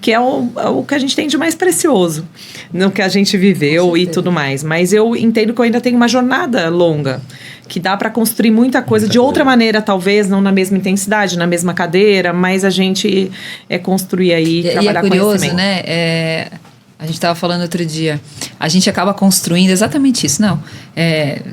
que é o que a gente tem de mais precioso no que a gente viveu e tudo mais. Mas eu entendo que eu ainda tenho uma jornada longa, que dá para construir muita coisa de outra maneira, talvez, não na mesma intensidade, na mesma cadeira, mas a gente construir aí, trabalhar com conhecimento. Né? A gente estava falando outro dia, a gente acaba construindo exatamente isso. Não,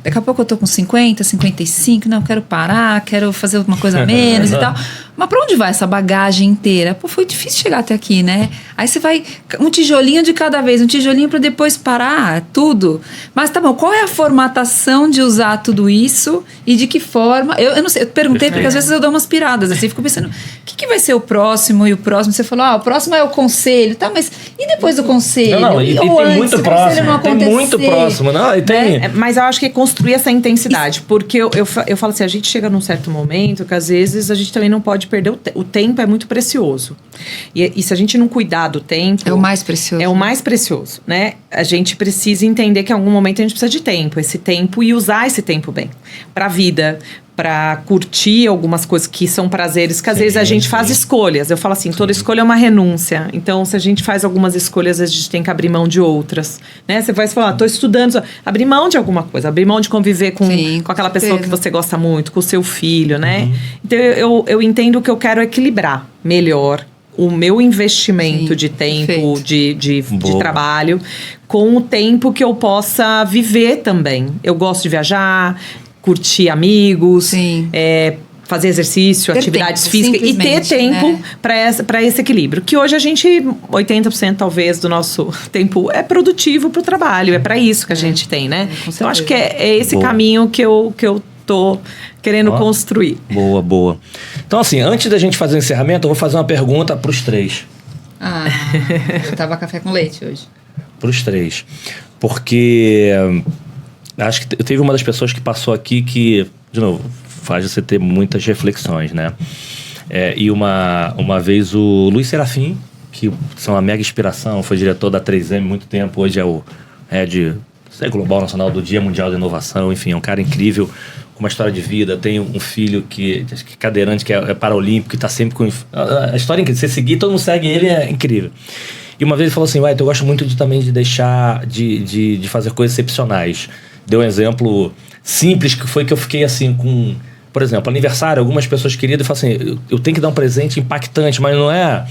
daqui a pouco eu tô com 50, 55, não, quero parar, quero fazer uma coisa a menos e tal. Mas para onde vai essa bagagem inteira? Pô, foi difícil chegar até aqui, né? Aí você vai um tijolinho de cada vez, um tijolinho para depois parar tudo. Mas tá bom, qual é a formatação de usar tudo isso e de que forma? Eu não sei, eu perguntei porque às vezes eu dou umas piradas, assim, fico pensando, o que vai ser o próximo? E o próximo, você falou, o próximo é o conselho, tá? Mas e depois do conselho? Não, e tem muito próximo, tem muito próximo, não? E tem... Mas eu acho que é construir essa intensidade, porque eu falo assim, a gente chega num certo momento que às vezes a gente também não pode perder o tempo, é muito precioso. E se a gente não cuidar do tempo... É o mais precioso. É o mais precioso, né? A gente precisa entender que em algum momento a gente precisa de tempo, esse tempo, e usar esse tempo bem. Pra vida, para curtir algumas coisas que são prazeres, que às vezes a gente faz escolhas. Eu falo assim, toda escolha é uma renúncia. Então, se a gente faz algumas escolhas, a gente tem que abrir mão de outras, né? Você vai falar, tô estudando, abrir mão de alguma coisa, abrir mão de conviver com aquela pessoa que você gosta muito, com o seu filho, né? Então, eu entendo que eu quero equilibrar melhor o meu investimento de tempo, de trabalho, com o tempo que eu possa viver também. Eu gosto de viajar, curtir amigos, fazer exercício, atividades físicas e ter tempo para esse equilíbrio. Que hoje a gente, 80% talvez do nosso tempo é produtivo para o trabalho, é para isso que a gente tem, né? Então acho que é esse caminho que eu tô querendo construir. Boa. Então assim, antes da gente fazer o encerramento, eu vou fazer uma pergunta para os três. Eu tava café com leite hoje. Para os três. Porque... acho que teve uma das pessoas que passou aqui que, de novo, faz você ter muitas reflexões, né? E uma vez o Luiz Serafim, que são uma mega inspiração, foi diretor da 3M há muito tempo, hoje é o head global nacional do Dia Mundial da Inovação, enfim, é um cara incrível, com uma história de vida, tem um filho que é cadeirante, que é paralímpico, que está sempre com... A história é incrível, você seguir, todo mundo segue ele, é incrível. E uma vez ele falou assim, eu gosto muito também de deixar, de fazer coisas excepcionais. Deu um exemplo simples, que foi que eu fiquei assim com... Por exemplo, aniversário, algumas pessoas queridas falam assim, eu tenho que dar um presente impactante, mas não é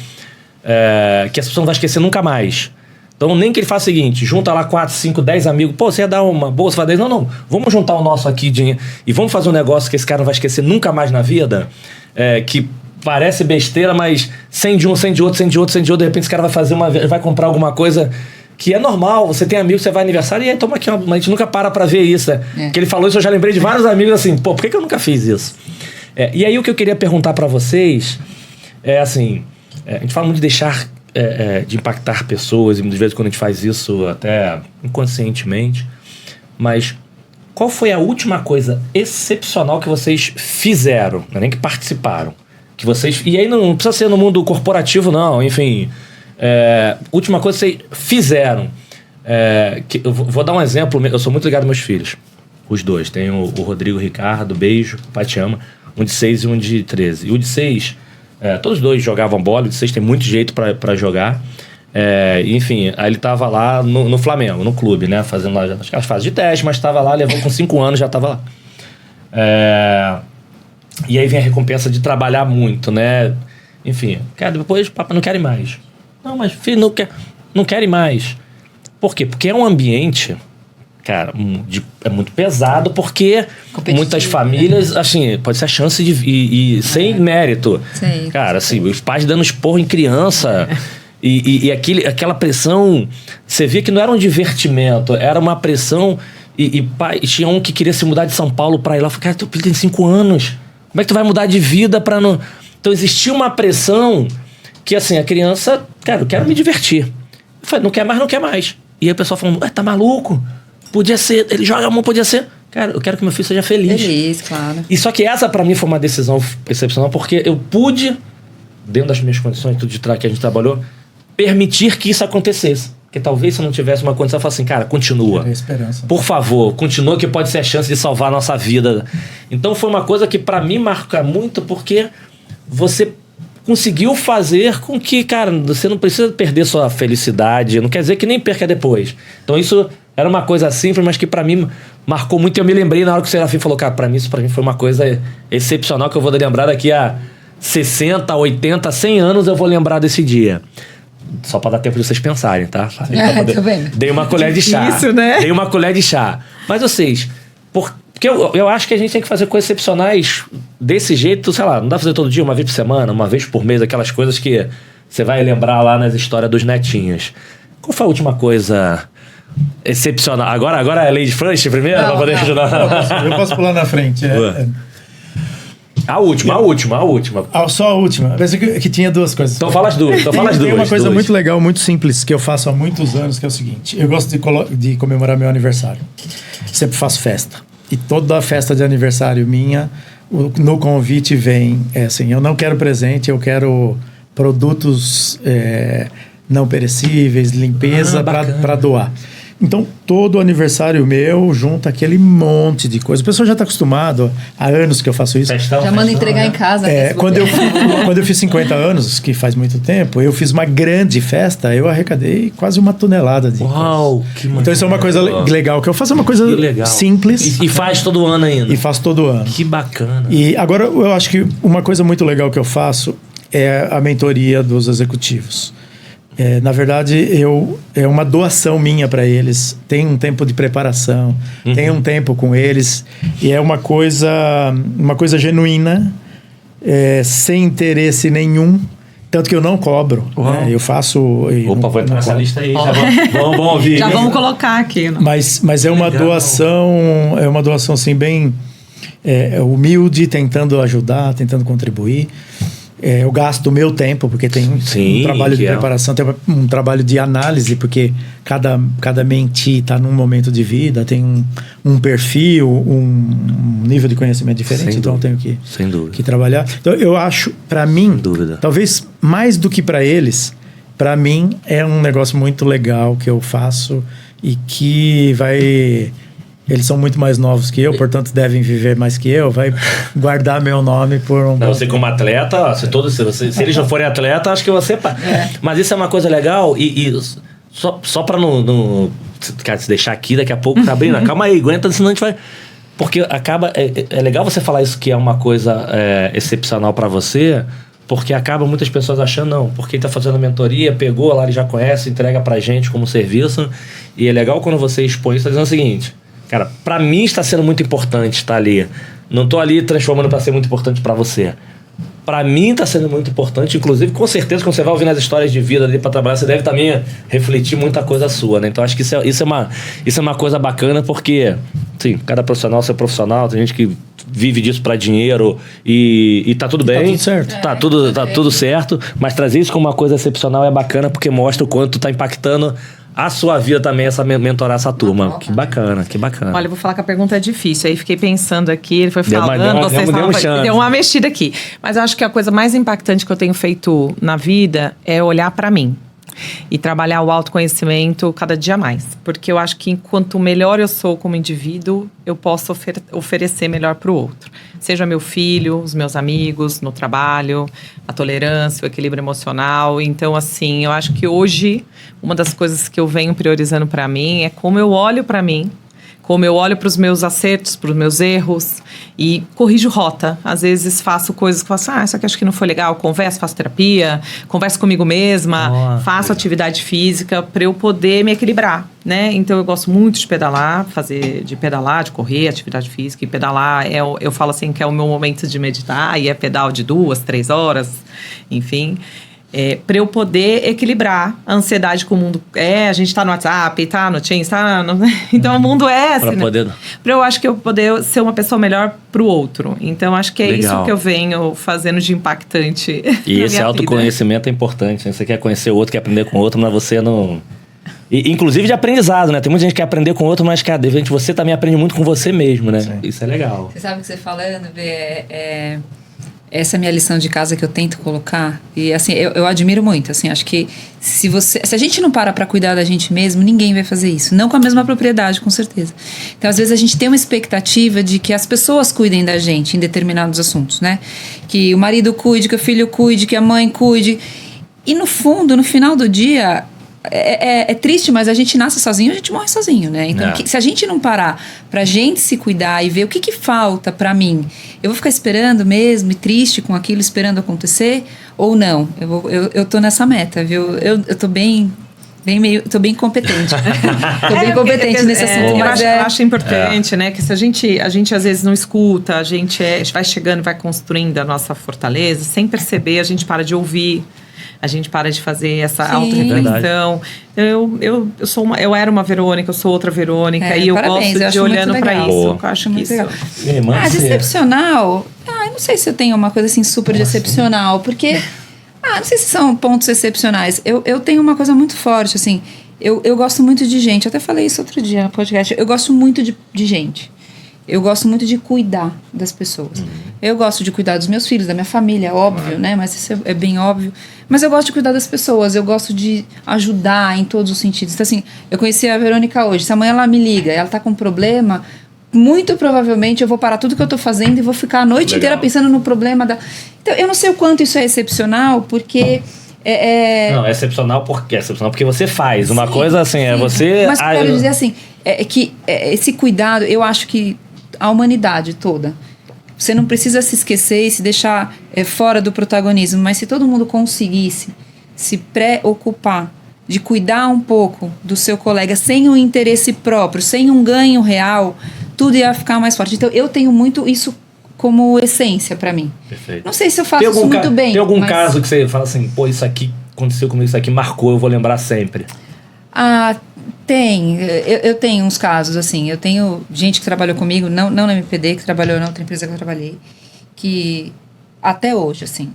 que a pessoa não vai esquecer nunca mais. Então, nem que ele faça o seguinte, junta lá 4, 5, 10 amigos, você ia dar uma bolsa, vai dar... Não, vamos juntar o nosso aqui e vamos fazer um negócio que esse cara não vai esquecer nunca mais na vida, que parece besteira, mas 100 de um, 100 de outro, 100 de outro, 100 de outro, de repente esse cara vai comprar alguma coisa... Que é normal, você tem amigos, você vai aniversário e aí toma aqui, a gente nunca para ver isso, né? Que ele falou isso, eu já lembrei de vários amigos assim, por que eu nunca fiz isso? E aí o que eu queria perguntar para vocês é assim, a gente fala muito de deixar, de impactar pessoas, e muitas vezes quando a gente faz isso até inconscientemente, mas qual foi a última coisa excepcional que vocês fizeram, não é nem que participaram, que vocês, e aí não precisa ser no mundo corporativo não, enfim... Última coisa que vocês fizeram. Que eu vou dar um exemplo. Eu sou muito ligado aos meus filhos. Os dois. Tenho o Rodrigo e o Ricardo. Beijo. O pai te ama. Um de 6 e um de 13. E o de 6... todos os dois jogavam bola. O de 6 tem muito jeito pra jogar. Enfim, aí ele tava lá no Flamengo, no clube, né? Fazendo lá as fases de teste, mas tava lá, levou com 5 anos, já tava lá. E aí vem a recompensa de trabalhar muito, né? Enfim, depois papai não quer ir mais. Não, mas filho, não quer ir mais. Por quê? Porque é um ambiente, cara, é muito pesado, porque muitas famílias, assim, pode ser a chance de sem mérito. Sim, cara, assim, os pais dando esporro em criança. E aquela pressão, você via que não era um divertimento, era uma pressão. E tinha um que queria se mudar de São Paulo pra ir lá. Eu falei, cara, teu filho tem 5 anos. Como é que tu vai mudar de vida pra não... Então existia uma pressão que, assim, a criança, cara, eu quero me divertir. Eu falei, não quer mais. E aí o pessoal falando, tá maluco? Podia ser, ele joga muito, podia ser. Cara, eu quero que meu filho seja feliz. Feliz, claro. E só que essa pra mim foi uma decisão excepcional, porque eu pude, dentro das minhas condições, tudo de trás que a gente trabalhou, permitir que isso acontecesse. Porque talvez se eu não tivesse uma condição, eu falasse assim, cara, continua. Por favor, continua, que pode ser a chance de salvar a nossa vida. Então foi uma coisa que pra mim marca muito, porque você conseguiu fazer com que, cara, você não precisa perder sua felicidade, não quer dizer que nem perca depois. Então isso era uma coisa simples, mas que pra mim marcou muito. E eu me lembrei na hora que o Serafim falou, cara, isso pra mim foi uma coisa excepcional, que eu vou lembrar daqui a 60, 80, 100 anos, eu vou lembrar desse dia. Só pra dar tempo de vocês pensarem, tá? Tô vendo. Dei uma colher de chá. Isso, né? Dei uma colher de chá. Mas vocês... Porque eu acho que a gente tem que fazer coisas excepcionais desse jeito, sei lá, não dá pra fazer todo dia, uma vez por semana, uma vez por mês, aquelas coisas que você vai lembrar lá nas histórias dos netinhos. Qual foi a última coisa excepcional? Agora é Lady First primeiro? Pra poder ajudar. Eu posso pular na frente. A última. Só a última. Parece que tinha duas coisas. Então fala as duas. Tem uma coisa muito legal, muito simples, que eu faço há muitos anos, que é o seguinte. Eu gosto de comemorar meu aniversário. Sempre faço festa. E toda festa de aniversário minha, no convite vem, assim, eu não quero presente, eu quero produtos não perecíveis, limpeza para doar. Então, todo aniversário meu junta aquele monte de coisa. O pessoal já está acostumado, há anos que eu faço isso. Já manda entregar em casa. Quando eu fiz 50 anos, que faz muito tempo, eu fiz uma grande festa, eu arrecadei quase 1 tonelada de Uau, que maravilha. Então isso é uma coisa legal, que eu faço uma coisa simples. E faz todo ano ainda. E faço todo ano. Que bacana. E agora eu acho que uma coisa muito legal que eu faço é a mentoria dos executivos. Na verdade, é uma doação minha para eles. Tem um tempo de preparação, tem um tempo com eles. E é uma coisa genuína, sem interesse nenhum. Tanto que eu não cobro. Né? Eu faço... Opa, vou entrar nessa lista aí. Vamos ouvir. Já vamos colocar aqui. Não? Mas é uma doação... É uma doação, assim, bem humilde, tentando ajudar, tentando contribuir. Eu gasto o meu tempo, porque tem um trabalho de preparação, tem um trabalho de análise, porque cada mentee está num momento de vida, tem um perfil, um nível de conhecimento diferente, então eu tenho que trabalhar. Então eu acho, para mim, talvez mais do que para eles, para mim é um negócio muito legal que eu faço e que vai... Eles são muito mais novos que eu, portanto devem viver mais que eu. Vai guardar meu nome por um... Não, você como atleta, se eles não forem atleta, acho que você... Mas isso é uma coisa legal e só pra não se deixar aqui, daqui a pouco tá abrindo. Calma aí, aguenta, senão a gente vai... Porque acaba... É legal você falar isso, que é uma coisa excepcional pra você, porque acaba muitas pessoas achando, não, porque ele tá fazendo a mentoria, pegou lá, ele já conhece, entrega pra gente como serviço. E é legal quando você expõe isso, tá dizendo o seguinte... Cara, pra mim está sendo muito importante estar ali. Não tô ali transformando pra ser muito importante pra você. Pra mim tá sendo muito importante, inclusive, com certeza, quando você vai ouvindo as histórias de vida ali pra trabalhar, você deve também refletir muita coisa sua, né? Então acho que isso é uma coisa bacana, porque, sim, cada profissional é seu profissional, tem gente que vive disso pra dinheiro e tá tudo bem. Tá tudo certo. Tá tudo certo, mas trazer isso como uma coisa excepcional é bacana, porque mostra o quanto tá impactando a sua vida também, mentorar essa turma. Que bacana. Olha, eu vou falar que a pergunta é difícil. Aí fiquei pensando aqui, ele foi falando, deu uma mexida aqui. Mas eu acho que a coisa mais impactante que eu tenho feito na vida é olhar pra mim. e trabalhar o autoconhecimento cada dia mais. Porque eu acho que quanto melhor eu sou como indivíduo, eu posso oferecer melhor para o outro. Seja meu filho, os meus amigos, no trabalho, a tolerância, o equilíbrio emocional. Então, assim, eu acho que hoje, uma das coisas que eu venho priorizando para mim é como eu olho para mim, como eu olho para os meus acertos, para os meus erros e corrijo rota. Às vezes faço coisas que eu faço, isso aqui acho que não foi legal, converso, faço terapia, converso comigo mesma, faço atividade física para eu poder me equilibrar, né? Então eu gosto muito de pedalar, de correr, atividade física. E pedalar, eu falo assim que é o meu momento de meditar, e é pedal de 2, 3 horas, enfim... para eu poder equilibrar a ansiedade que o mundo a gente tá no WhatsApp, tá no Teams, então o mundo é assim, pra eu acho que eu poder ser uma pessoa melhor pro outro. Então acho que é isso que eu venho fazendo de impactante. E esse autoconhecimento é importante, né? Você quer conhecer o outro, quer aprender com o outro, mas você não... inclusive de aprendizado, né? Tem muita gente que quer aprender com o outro, mas, cara, de repente você também aprende muito com você mesmo, né? Sim. Isso é legal. Você sabe o que você falando, essa é a minha lição de casa que eu tento colocar. E, assim, eu admiro muito. Assim, acho que se a gente não para cuidar da gente mesmo, ninguém vai fazer isso. Não com a mesma propriedade, com certeza. Então, às vezes, a gente tem uma expectativa de que as pessoas cuidem da gente em determinados assuntos, né? Que o marido cuide, que o filho cuide, que a mãe cuide. E, no fundo, no final do dia... É triste, mas a gente nasce sozinho, a gente morre sozinho, né? Então, se a gente não parar pra gente se cuidar e ver o que falta pra mim, eu vou ficar esperando mesmo e triste com aquilo, esperando acontecer, ou não? Eu tô nessa meta, viu? Eu tô bem competente. Tô bem competente nesse assunto. Mas eu acho importante, né? Que se a gente às vezes não escuta, a gente vai chegando, vai construindo a nossa fortaleza, sem perceber, a gente para de ouvir. A gente para de fazer essa autorreflexão. Eu era uma Verônica, eu sou outra Verônica. E eu gosto de ir olhando para isso. Eu acho muito legal. Decepcional. Eu não sei se eu tenho uma coisa assim super decepcional. Porque, não sei se são pontos excepcionais. Eu tenho uma coisa muito forte, assim. Eu gosto muito de gente. Eu até falei isso outro dia no podcast. Eu gosto muito de gente. Eu gosto muito de cuidar das pessoas. Eu gosto de cuidar dos meus filhos, da minha família, óbvio, né? Mas isso é bem óbvio. Mas eu gosto de cuidar das pessoas, eu gosto de ajudar em todos os sentidos. Então, assim, eu conheci a Verônica hoje. Se amanhã ela me liga e ela tá com um problema, muito provavelmente eu vou parar tudo que eu tô fazendo e vou ficar a noite inteira pensando no problema da... Então, eu não sei o quanto isso é excepcional, porque... Não, é excepcional porque você faz. Uma coisa assim, é você... Mas eu quero dizer assim, que esse cuidado, eu acho que a humanidade toda, você não precisa se esquecer e se deixar fora do protagonismo, mas se todo mundo conseguisse se preocupar de cuidar um pouco do seu colega sem um interesse próprio, sem um ganho real, tudo ia ficar mais forte. Então eu tenho muito isso como essência pra mim. Perfeito. Não sei se eu faço isso muito bem. Tem algum caso que você fala assim, isso aqui aconteceu comigo, isso aqui marcou, eu vou lembrar sempre? Tem. Eu tenho uns casos, assim. Eu tenho gente que trabalhou comigo, não na MPD, que trabalhou na outra empresa que eu trabalhei, que até hoje, assim,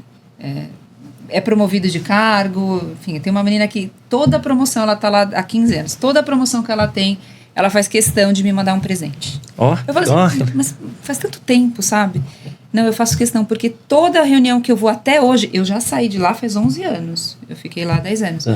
é promovido de cargo. Enfim, tem uma menina que toda promoção, ela tá lá há 15 anos, toda promoção que ela tem, ela faz questão de me mandar um presente. Eu falo assim, mas faz tanto tempo, sabe? Não, eu faço questão, porque toda reunião que eu vou até hoje, eu já saí de lá faz 11 anos. Eu fiquei lá 10 anos.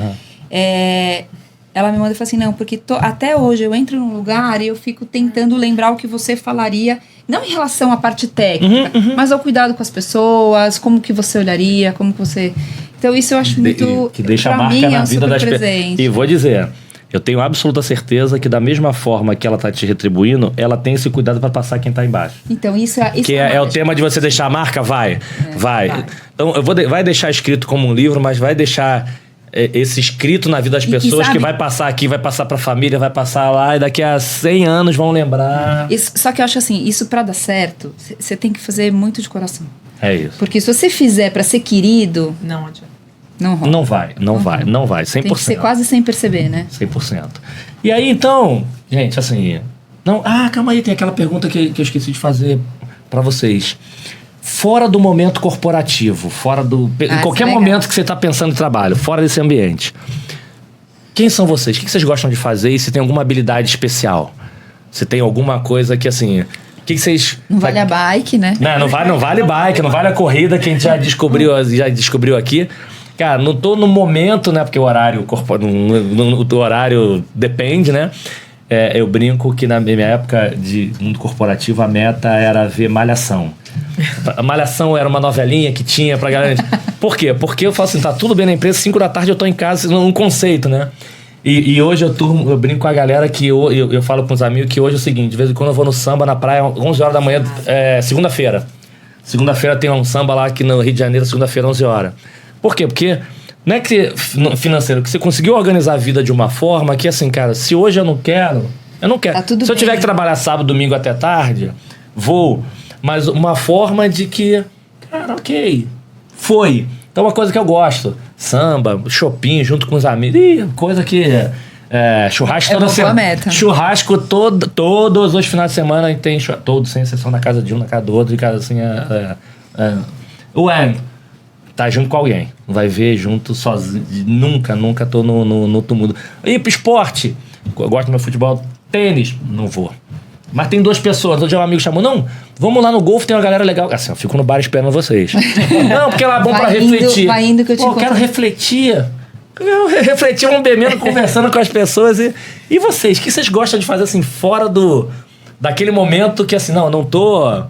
Ela me manda e fala assim, não, porque até hoje eu entro num lugar e eu fico tentando lembrar o que você falaria, não em relação à parte técnica, mas ao cuidado com as pessoas, como que você olharia, como que você... Então isso eu acho muito... Que deixa a marca na vida das pessoas. E vou dizer, eu tenho absoluta certeza que da mesma forma que ela tá te retribuindo, ela tem esse cuidado para passar quem tá embaixo. Então isso que é o tema de você deixar a marca? Vai. Então vai deixar escrito como um livro, mas vai deixar... esse escrito na vida das pessoas, que vai passar aqui, vai passar pra família, vai passar lá, e daqui a 100 anos vão lembrar. Só que eu acho assim, isso pra dar certo, você tem que fazer muito de coração. É isso. Porque se você fizer pra ser querido... Não adianta. Não rola. Não vai, 100%. Tem que ser quase sem perceber, né? 100%. E aí, então, gente, assim... calma aí, tem aquela pergunta que eu esqueci de fazer pra vocês. Fora do momento corporativo, em qualquer momento que você está pensando em trabalho, fora desse ambiente. Quem são vocês? O que vocês gostam de fazer? E se tem alguma habilidade especial? Se tem alguma coisa que, assim... que vocês... Não vale a bike, né? Não vale bike, não vale a corrida, que a gente já descobriu aqui. Cara, não tô no momento, né? Porque o horário, o horário depende, né? Eu brinco que na minha época de mundo corporativo a meta era ver Malhação. A Malhação era uma novelinha que tinha pra galera. Por quê? Porque eu falo assim, tá tudo bem na empresa, 5 da tarde eu tô em casa, um conceito, né? E hoje eu brinco com a galera que eu falo com os amigos que hoje é o seguinte, de vez em quando eu vou no samba na praia, 11 horas da manhã, segunda-feira. Segunda-feira tem um samba lá aqui no Rio de Janeiro, segunda-feira, 11 horas. Por quê? Porque não é que financeiro, que você conseguiu organizar a vida de uma forma que, assim, cara, se hoje eu não quero. Tá tudo se eu tiver que trabalhar sábado, domingo até tarde, vou. Mas uma forma de que, cara, ok, foi. Então, uma coisa que eu gosto, samba, shopping junto com os amigos, coisa que... churrasco toda semana. Meta. Churrasco todos os finais de semana a gente tem todos, sem exceção, na casa de um, na casa do outro, de casa assim. Tá junto com alguém. Não vai ver junto sozinho. Nunca tô no tumulto. E pro esporte. Eu gosto do meu futebol. Tênis, não vou. Mas tem 2 pessoas. Outro dia um amigo chamou, não, vamos lá no golfe, tem uma galera legal. Assim, eu fico no bar esperando vocês. Não, porque lá é bom pra refletir. Vai indo que eu te eu quero refletir. Refletir, bebendo, conversando com as pessoas. E vocês? O que vocês gostam de fazer assim, fora daquele momento que assim, não tô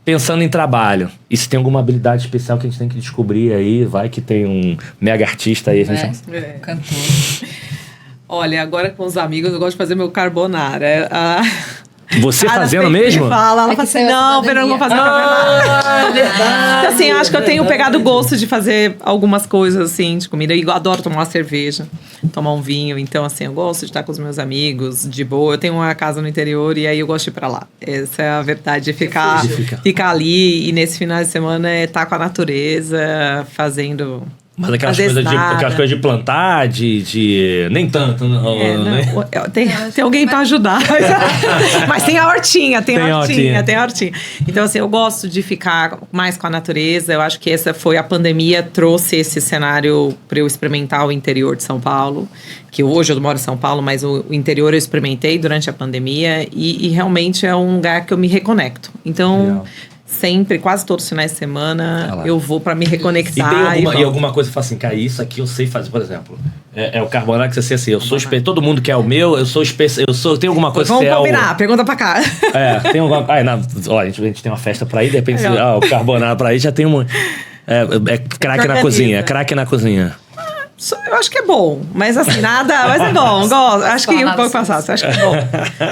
pensando em trabalho. E se tem alguma habilidade especial que a gente tem que descobrir aí, vai que tem um mega artista aí. Cantor. Olha, agora com os amigos eu gosto de fazer meu carbonara. Você fazendo mesmo? Ela fala assim, não, Fernando, não vou fazer carbonara. Então, assim, acho que eu tenho pegado gosto de fazer algumas coisas, assim, de comida. Eu adoro tomar uma cerveja, tomar um vinho. Então, assim, eu gosto de estar com os meus amigos, de boa. Eu tenho uma casa no interior e aí eu gosto de ir pra lá. Essa é a verdade, ficar ali. E nesse final de semana estar com a natureza, fazendo... Mas aquelas coisas de plantar, de nem tanto. Tem alguém para ajudar. Mas tem a hortinha, tem a hortinha. Então, assim, eu gosto de ficar mais com a natureza. Eu acho que essa foi a pandemia, trouxe esse cenário para eu experimentar o interior de São Paulo. Que hoje eu moro em São Paulo, mas o interior eu experimentei durante a pandemia. E realmente é um lugar que eu me reconecto. Então... Legal. Sempre, quase todos os finais de semana, eu vou pra me reconectar. E tem alguma coisa que fala assim, cara, isso aqui eu sei fazer, por exemplo. É o carbonara que você sei assim, eu sou todo mundo quer o meu, eu tenho alguma coisa que você combinar, pergunta pra cá. Tem alguma... Olha, a gente tem uma festa pra ir, de repente, o carbonara pra ir já tem um... craque na cozinha, craque na cozinha. Eu acho que é bom, mas assim, mas é bom, gosto. Acho que um pouco passado, acho que é bom.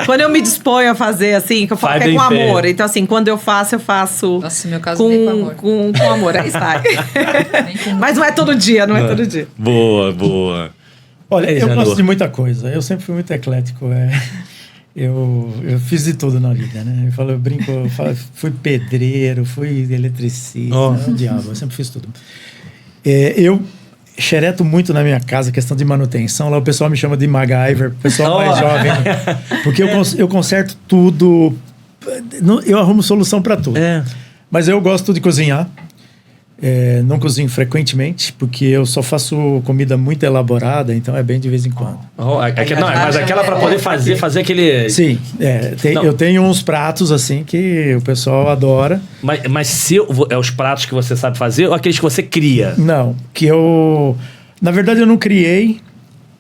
Quando eu me disponho a fazer, assim, que eu falo que é com amor. Então, assim, quando eu faço... Nossa, no meu caso, nem com amor. Com amor, aí está. Mas não é todo dia, não é todo dia. Boa. Olha, eu gosto de muita coisa. Eu sempre fui muito eclético. Eu fiz de tudo na vida, né? Eu brinco, fui pedreiro, fui eletricista, diabo, eu sempre fiz tudo. Eu xereto muito na minha casa, questão de manutenção. Lá o pessoal me chama de MacGyver, o pessoal mais jovem. Porque eu conserto tudo. Eu arrumo solução para tudo. Mas eu gosto de cozinhar. Não cozinho frequentemente, porque eu só faço comida muito elaborada, então é bem de vez em quando. Mas aquela para poder fazer aquele... Sim, eu tenho uns pratos assim que o pessoal adora. Mas os pratos que você sabe fazer ou aqueles que você cria? Não, na verdade eu não criei.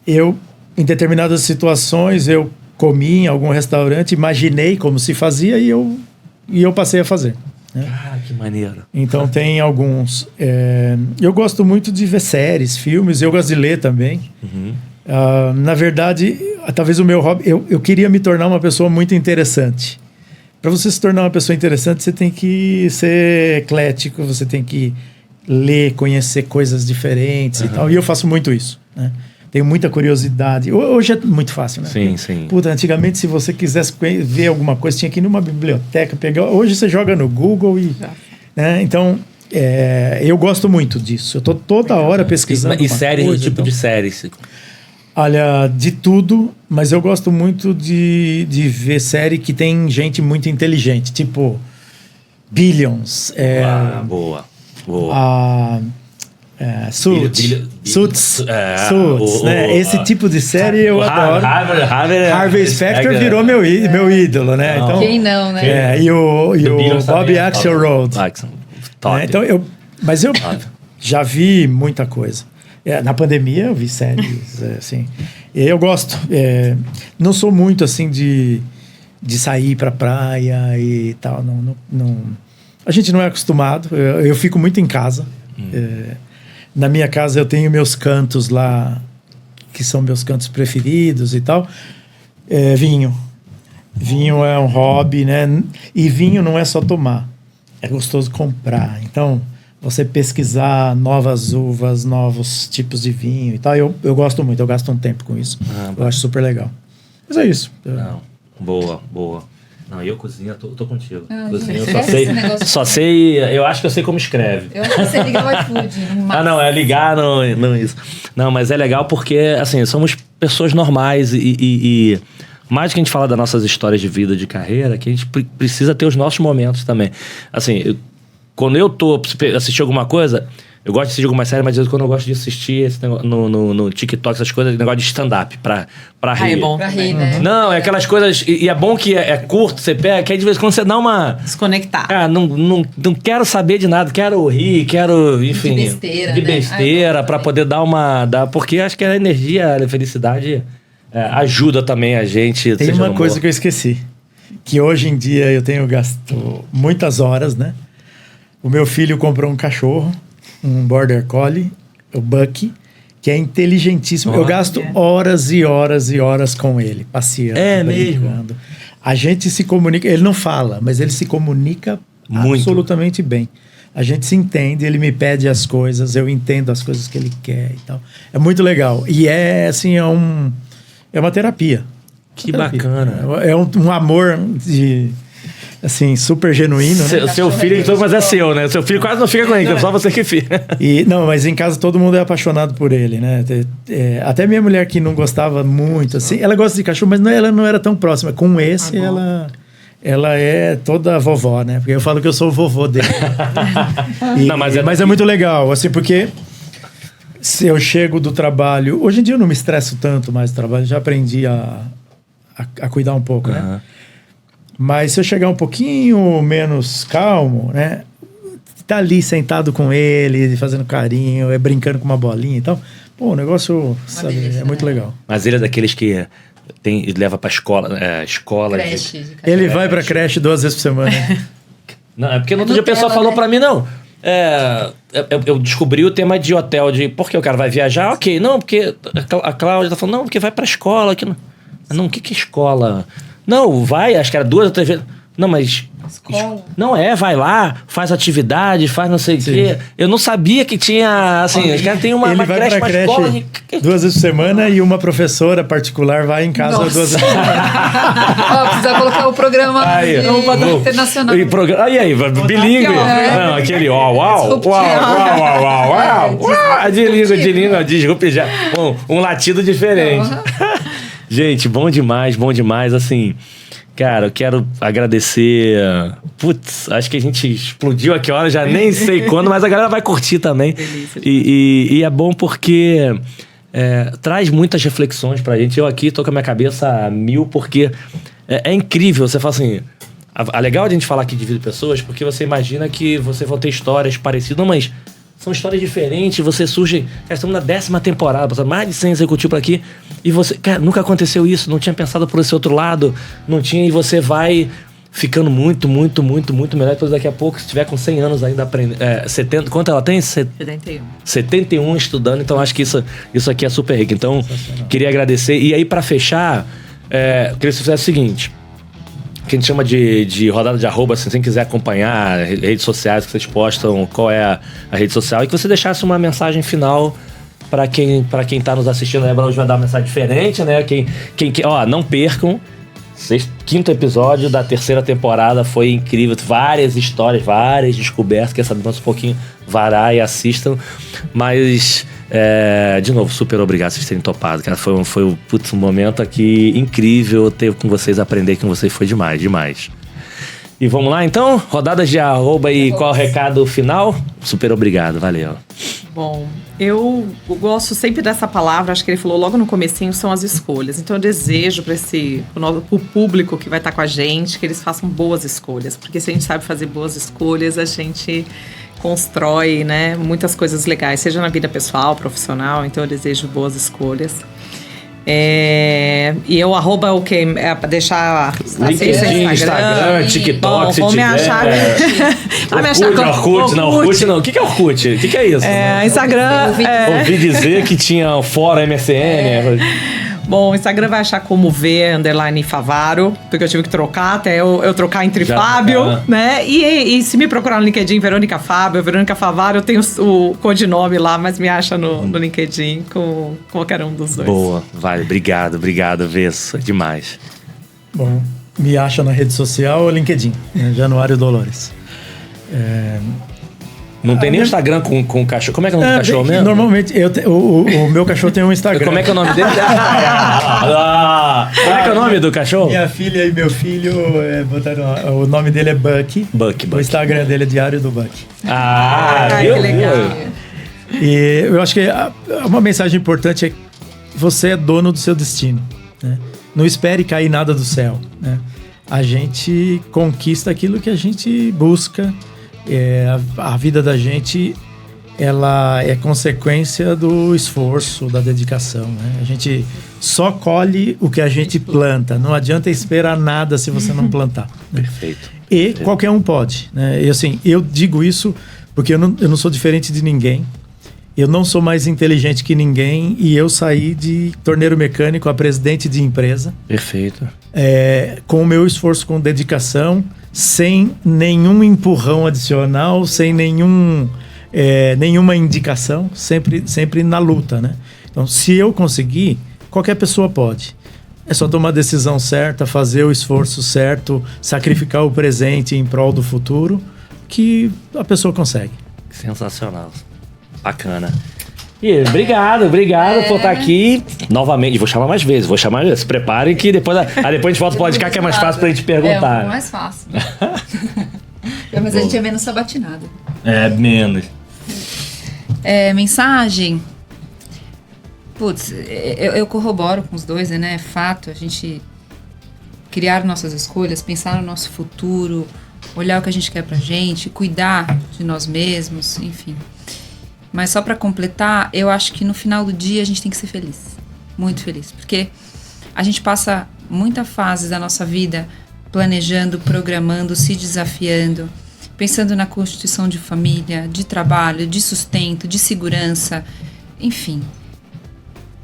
Em determinadas situações, eu comi em algum restaurante, imaginei como se fazia e eu passei a fazer. Ah, que maneiro. Então tem alguns. Eu gosto muito de ver séries, filmes, eu gosto de ler também. Na verdade, talvez o meu hobby... Eu queria me tornar uma pessoa muito interessante. Para você se tornar uma pessoa interessante, você tem que ser eclético, você tem que ler, conhecer coisas diferentes e tal. E eu faço muito isso, né? Tenho muita curiosidade. Hoje é muito fácil, né? Sim. Puta, antigamente, se você quisesse ver alguma coisa, tinha que ir numa biblioteca, pegar... Hoje você joga no Google e... Né? Então, eu gosto muito disso. Eu tô toda hora pesquisando. E séries, que tipo de séries? Olha, de tudo, mas eu gosto muito de ver série que tem gente muito inteligente, tipo Billions. Boa. Suits, né? Esse tipo de série eu adoro. Harvey Specter virou meu ídolo, né? Então, quem não, né? E o Bob Axelrod. Então mas eu já vi muita coisa. Na pandemia eu vi séries, assim. Eu gosto. Não sou muito, assim, de sair pra praia e tal. Não. A gente não é acostumado. Eu fico muito em casa. Na minha casa eu tenho meus cantos lá, que são meus cantos preferidos e tal. Vinho. Vinho é um hobby, né? E vinho não é só tomar. É gostoso comprar. Então, você pesquisar novas uvas, novos tipos de vinho e tal. Eu gosto muito. Eu gasto um tempo com isso. Eu acho super legal. Mas é isso. Não. Boa. Não, eu cozinho, tô contigo. Cozinho, eu só sei, eu acho que eu sei como escreve. Eu acho que você liga o iFood. Não, é ligar, não isso. Não, mas é legal porque, assim, somos pessoas normais e mais que a gente fala das nossas histórias de vida, de carreira, que a gente precisa ter os nossos momentos também. Assim, quando eu tô assistindo alguma coisa, eu gosto de assistir algumas séries, mas às vezes quando eu gosto de assistir esse negócio, no TikTok, essas coisas, negócio de stand-up, pra rir. É bom. Pra rir, né? Não, é aquelas coisas... E é bom que é curto, você pega, que aí de vez em quando você dá uma... Desconectar. Não quero saber de nada, quero rir, quero, enfim... De besteira, pra poder dar porque acho que a energia, a felicidade ajuda também a gente. Tem uma coisa que eu esqueci, que hoje em dia eu tenho gasto muitas horas, né? O meu filho comprou um cachorro, um Border Collie, o Bucky, que é inteligentíssimo. Eu gasto horas e horas e horas com ele, passeando. Mesmo? A gente se comunica, ele não fala, mas ele se comunica muito. Absolutamente bem. A gente se entende, ele me pede as coisas, eu entendo as coisas que ele quer e tal. É muito legal. E assim, é uma terapia. Que bacana. É um amor assim, super genuíno. Né? Seu filho, então, mas é seu, né? Seu filho quase não fica com ele, é só você que fica. Não, mas em casa todo mundo é apaixonado por ele, né? Até minha mulher que não gostava muito, assim, ela gosta de cachorro, mas ela não era tão próxima. Com esse, ela é toda vovó, né? Porque eu falo que eu sou o vovô dele. Mas é muito legal, assim, porque se eu chego do trabalho... Hoje em dia eu não me estresso tanto mais do trabalho, já aprendi a cuidar um pouco, né? Mas se eu chegar um pouquinho menos calmo, né? Tá ali sentado com ele, fazendo carinho, brincando com uma bolinha e tal. Pô, o negócio, sabe, beleza, é muito legal. Mas ele é daqueles que leva pra escola... Creche. Ele vai pra creche 2 vezes por semana. Não, é porque no outro dia a pessoa falou pra mim, não... eu descobri o tema de hotel, porque o cara vai viajar, ok. Não, porque a Cláudia tá falando, não, porque vai pra escola. Não, o que é escola? Não, vai, acho que era 2 ou 3 vezes. Não, mas... Escola? Não vai lá, faz atividade, faz não sei o quê. Eu não sabia que tinha, assim, os caras têm uma creche, uma escola... 2 vezes por semana e uma professora particular vai em casa 2 vezes por semana. Precisa colocar o programa internacional. E aí, bilíngue. Não, aquele uau. Desculpe já. Um latido diferente. Gente, bom demais, assim... Cara, eu quero agradecer... Putz, acho que a gente explodiu aqui a hora, já nem sei quando, mas a galera vai curtir também. Delícia. E é bom porque traz muitas reflexões pra gente. Eu aqui tô com a minha cabeça a 1000, porque é incrível. Você fala assim... É legal a gente falar aqui de vida de pessoas, porque você imagina que vocês vão ter histórias parecidas, não, mas... São histórias diferentes, você surge... Estamos na 10ª temporada, passando mais de 100 executivos por aqui. E você... Cara, nunca aconteceu isso, não tinha pensado por esse outro lado. Não tinha, e você vai ficando muito melhor. Depois daqui a pouco, se tiver com 100 anos ainda aprendendo... 70... Quanto ela tem? 71. 71 estudando, então acho que isso aqui é super rico. Então, queria agradecer. E aí, pra fechar, queria que você fizesse o seguinte... Que a gente chama de rodada de arroba, assim, se quem quiser acompanhar redes sociais que vocês postam, qual é a rede social, e que você deixasse uma mensagem final para quem tá nos assistindo. A Débora hoje vai dar uma mensagem diferente, né? Não percam, 5º episódio da 3ª temporada, foi incrível, várias histórias, várias descobertas, quer saber mais um pouquinho, vará e assistam, mas... de novo, super obrigado por vocês terem topado, cara. Foi um momento aqui incrível ter com vocês, aprender com vocês, foi demais. E vamos lá então? Rodadas de arroba e qual é o recado final? Super obrigado, valeu. Bom, eu gosto sempre dessa palavra, acho que ele falou logo no comecinho, são as escolhas. Então eu desejo para o público que vai estar com a gente, que eles façam boas escolhas, porque se a gente sabe fazer boas escolhas, a gente constrói, né, muitas coisas legais, seja na vida pessoal, profissional. Então eu desejo boas escolhas. E eu arroba o quê? Pra deixar LinkedIn, Instagram, TikTok, se vão me achar. Orkut não. O que é Orkut? O que é isso? Instagram. Ouvi dizer que tinha fora MSN. Bom, o Instagram vai achar como _Favaro, porque eu tive que trocar, até eu trocar entre Fábio, né? E se me procurar no LinkedIn, Verônica Fábio, Verônica Favaro, eu tenho o codinome lá, mas me acha no LinkedIn com qualquer um dos dois. Boa, vale, obrigado, Vesso, demais. Bom, me acha na rede social ou LinkedIn, né? Januário Dolores. Não tem nem Instagram com cachorro. Como é que é o nome do cachorro mesmo? Normalmente, o meu cachorro tem um Instagram. Como é que é o nome dele? Como é que é o nome do cachorro? Minha filha e meu filho botaram... O nome dele é Bucky. Bucky. O Instagram dele é Diário do Bucky. Que legal. E eu acho que uma mensagem importante é que você é dono do seu destino, né? Não espere cair nada do céu, né? A gente conquista aquilo que a gente busca. A vida da gente, ela é consequência do esforço, da dedicação, né? A gente só colhe o que a gente planta. Não adianta esperar nada se você não plantar, né? Perfeito. E qualquer um pode, né? E assim, eu digo isso porque eu não sou diferente de ninguém. Eu não sou mais inteligente que ninguém e eu saí de torneiro mecânico a presidente de empresa. Perfeito. Com o meu esforço, com dedicação, sem nenhum empurrão adicional, sem nenhuma indicação, sempre na luta, né? Então, se eu conseguir, qualquer pessoa pode. É só tomar a decisão certa, fazer o esforço certo, sacrificar o presente em prol do futuro, que a pessoa consegue. Sensacional. Bacana. E obrigado por estar aqui novamente. Vou chamar mais vezes, Se preparem que depois a gente volta pro podcast, que é mais fácil pra gente perguntar. É mais fácil. Mas a gente é menos sabatinado. Menos. Mensagem. Putz, eu corroboro com os dois, né? É fato, a gente criar nossas escolhas, pensar no nosso futuro, olhar o que a gente quer pra gente, cuidar de nós mesmos, enfim. Mas só para completar, eu acho que no final do dia a gente tem que ser feliz. Muito feliz. Porque a gente passa muita fase da nossa vida planejando, programando, se desafiando, pensando na constituição de família, de trabalho, de sustento, de segurança, enfim.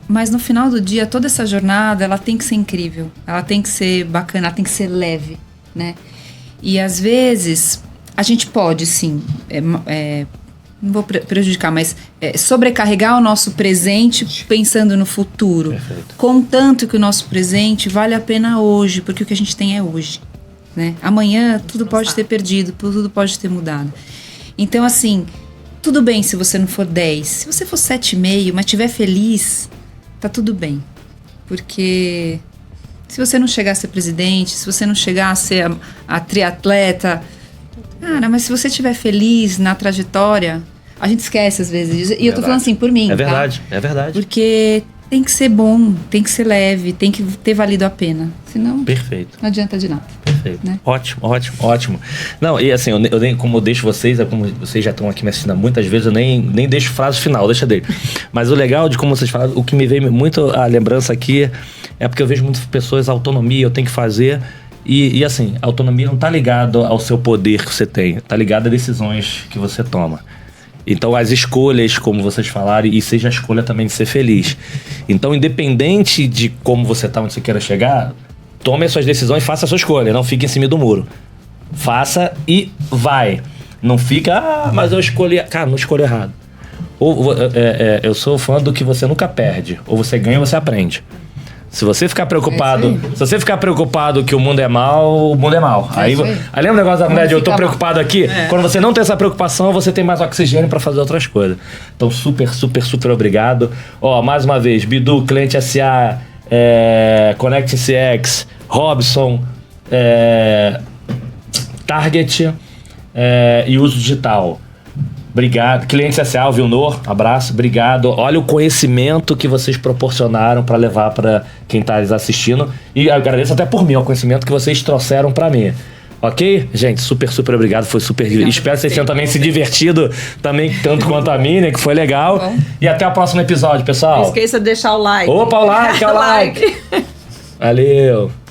Mas no final do dia, toda essa jornada, ela tem que ser incrível. Ela tem que ser bacana, ela tem que ser leve, né? E às vezes, a gente pode, sim... não vou prejudicar, mas sobrecarregar o nosso presente pensando no futuro. Perfeito. Contanto que o nosso presente vale a pena hoje, porque o que a gente tem é hoje, né? Amanhã tudo pode ter perdido, tudo pode ter mudado. Então, assim, tudo bem se você não for 10. Se você for 7,5, mas estiver feliz, tá tudo bem. Porque se você não chegar a ser presidente, se você não chegar a ser a triatleta... Cara, mas se você estiver feliz na trajetória, a gente esquece às vezes. E eu tô falando assim por mim, É verdade. Porque tem que ser bom, tem que ser leve, tem que ter valido a pena. Senão, Perfeito. Não adianta de nada. Perfeito. Né? Ótimo. Não, e assim, eu nem, como eu deixo vocês, como vocês já estão aqui me assistindo muitas vezes, eu nem deixo frase final, deixa dele. Mas o legal de como vocês falaram, o que me veio muito a lembrança aqui é porque eu vejo muitas pessoas, autonomia, eu tenho que fazer... E assim, a autonomia não está ligada ao seu poder que você tem, está ligada a decisões que você toma. Então, as escolhas, como vocês falaram, e seja a escolha também de ser feliz. Então, independente de como você está, onde você queira chegar, tome as suas decisões e faça a sua escolha, não fique em cima do muro. Faça e vai. Não fica, mas eu escolhi... Cara, não escolho errado. Eu sou fã do que você nunca perde. Ou você ganha ou você aprende. Se você ficar preocupado que o mundo é mal, o mundo é mal. Aí lembra o negócio da mulher de eu tô preocupado aqui? Quando você não tem essa preocupação, você tem mais oxigênio para fazer outras coisas. Então, super obrigado. Mais uma vez, Bidu, Cliente SA, Connect CX, Robson, Target e Uso Digital. Obrigado. Cliente SA, Vilnor, abraço, obrigado. Olha o conhecimento que vocês proporcionaram para levar para quem está assistindo. E eu agradeço até por mim, o conhecimento que vocês trouxeram para mim. Ok? Gente, super obrigado. Foi super divertido. Espero que vocês tenham também se divertido também, tanto quanto a mim, né? Que foi legal. Bom. E até o próximo episódio, pessoal. Não esqueça de deixar o like. Opa, o like, é o like. Valeu.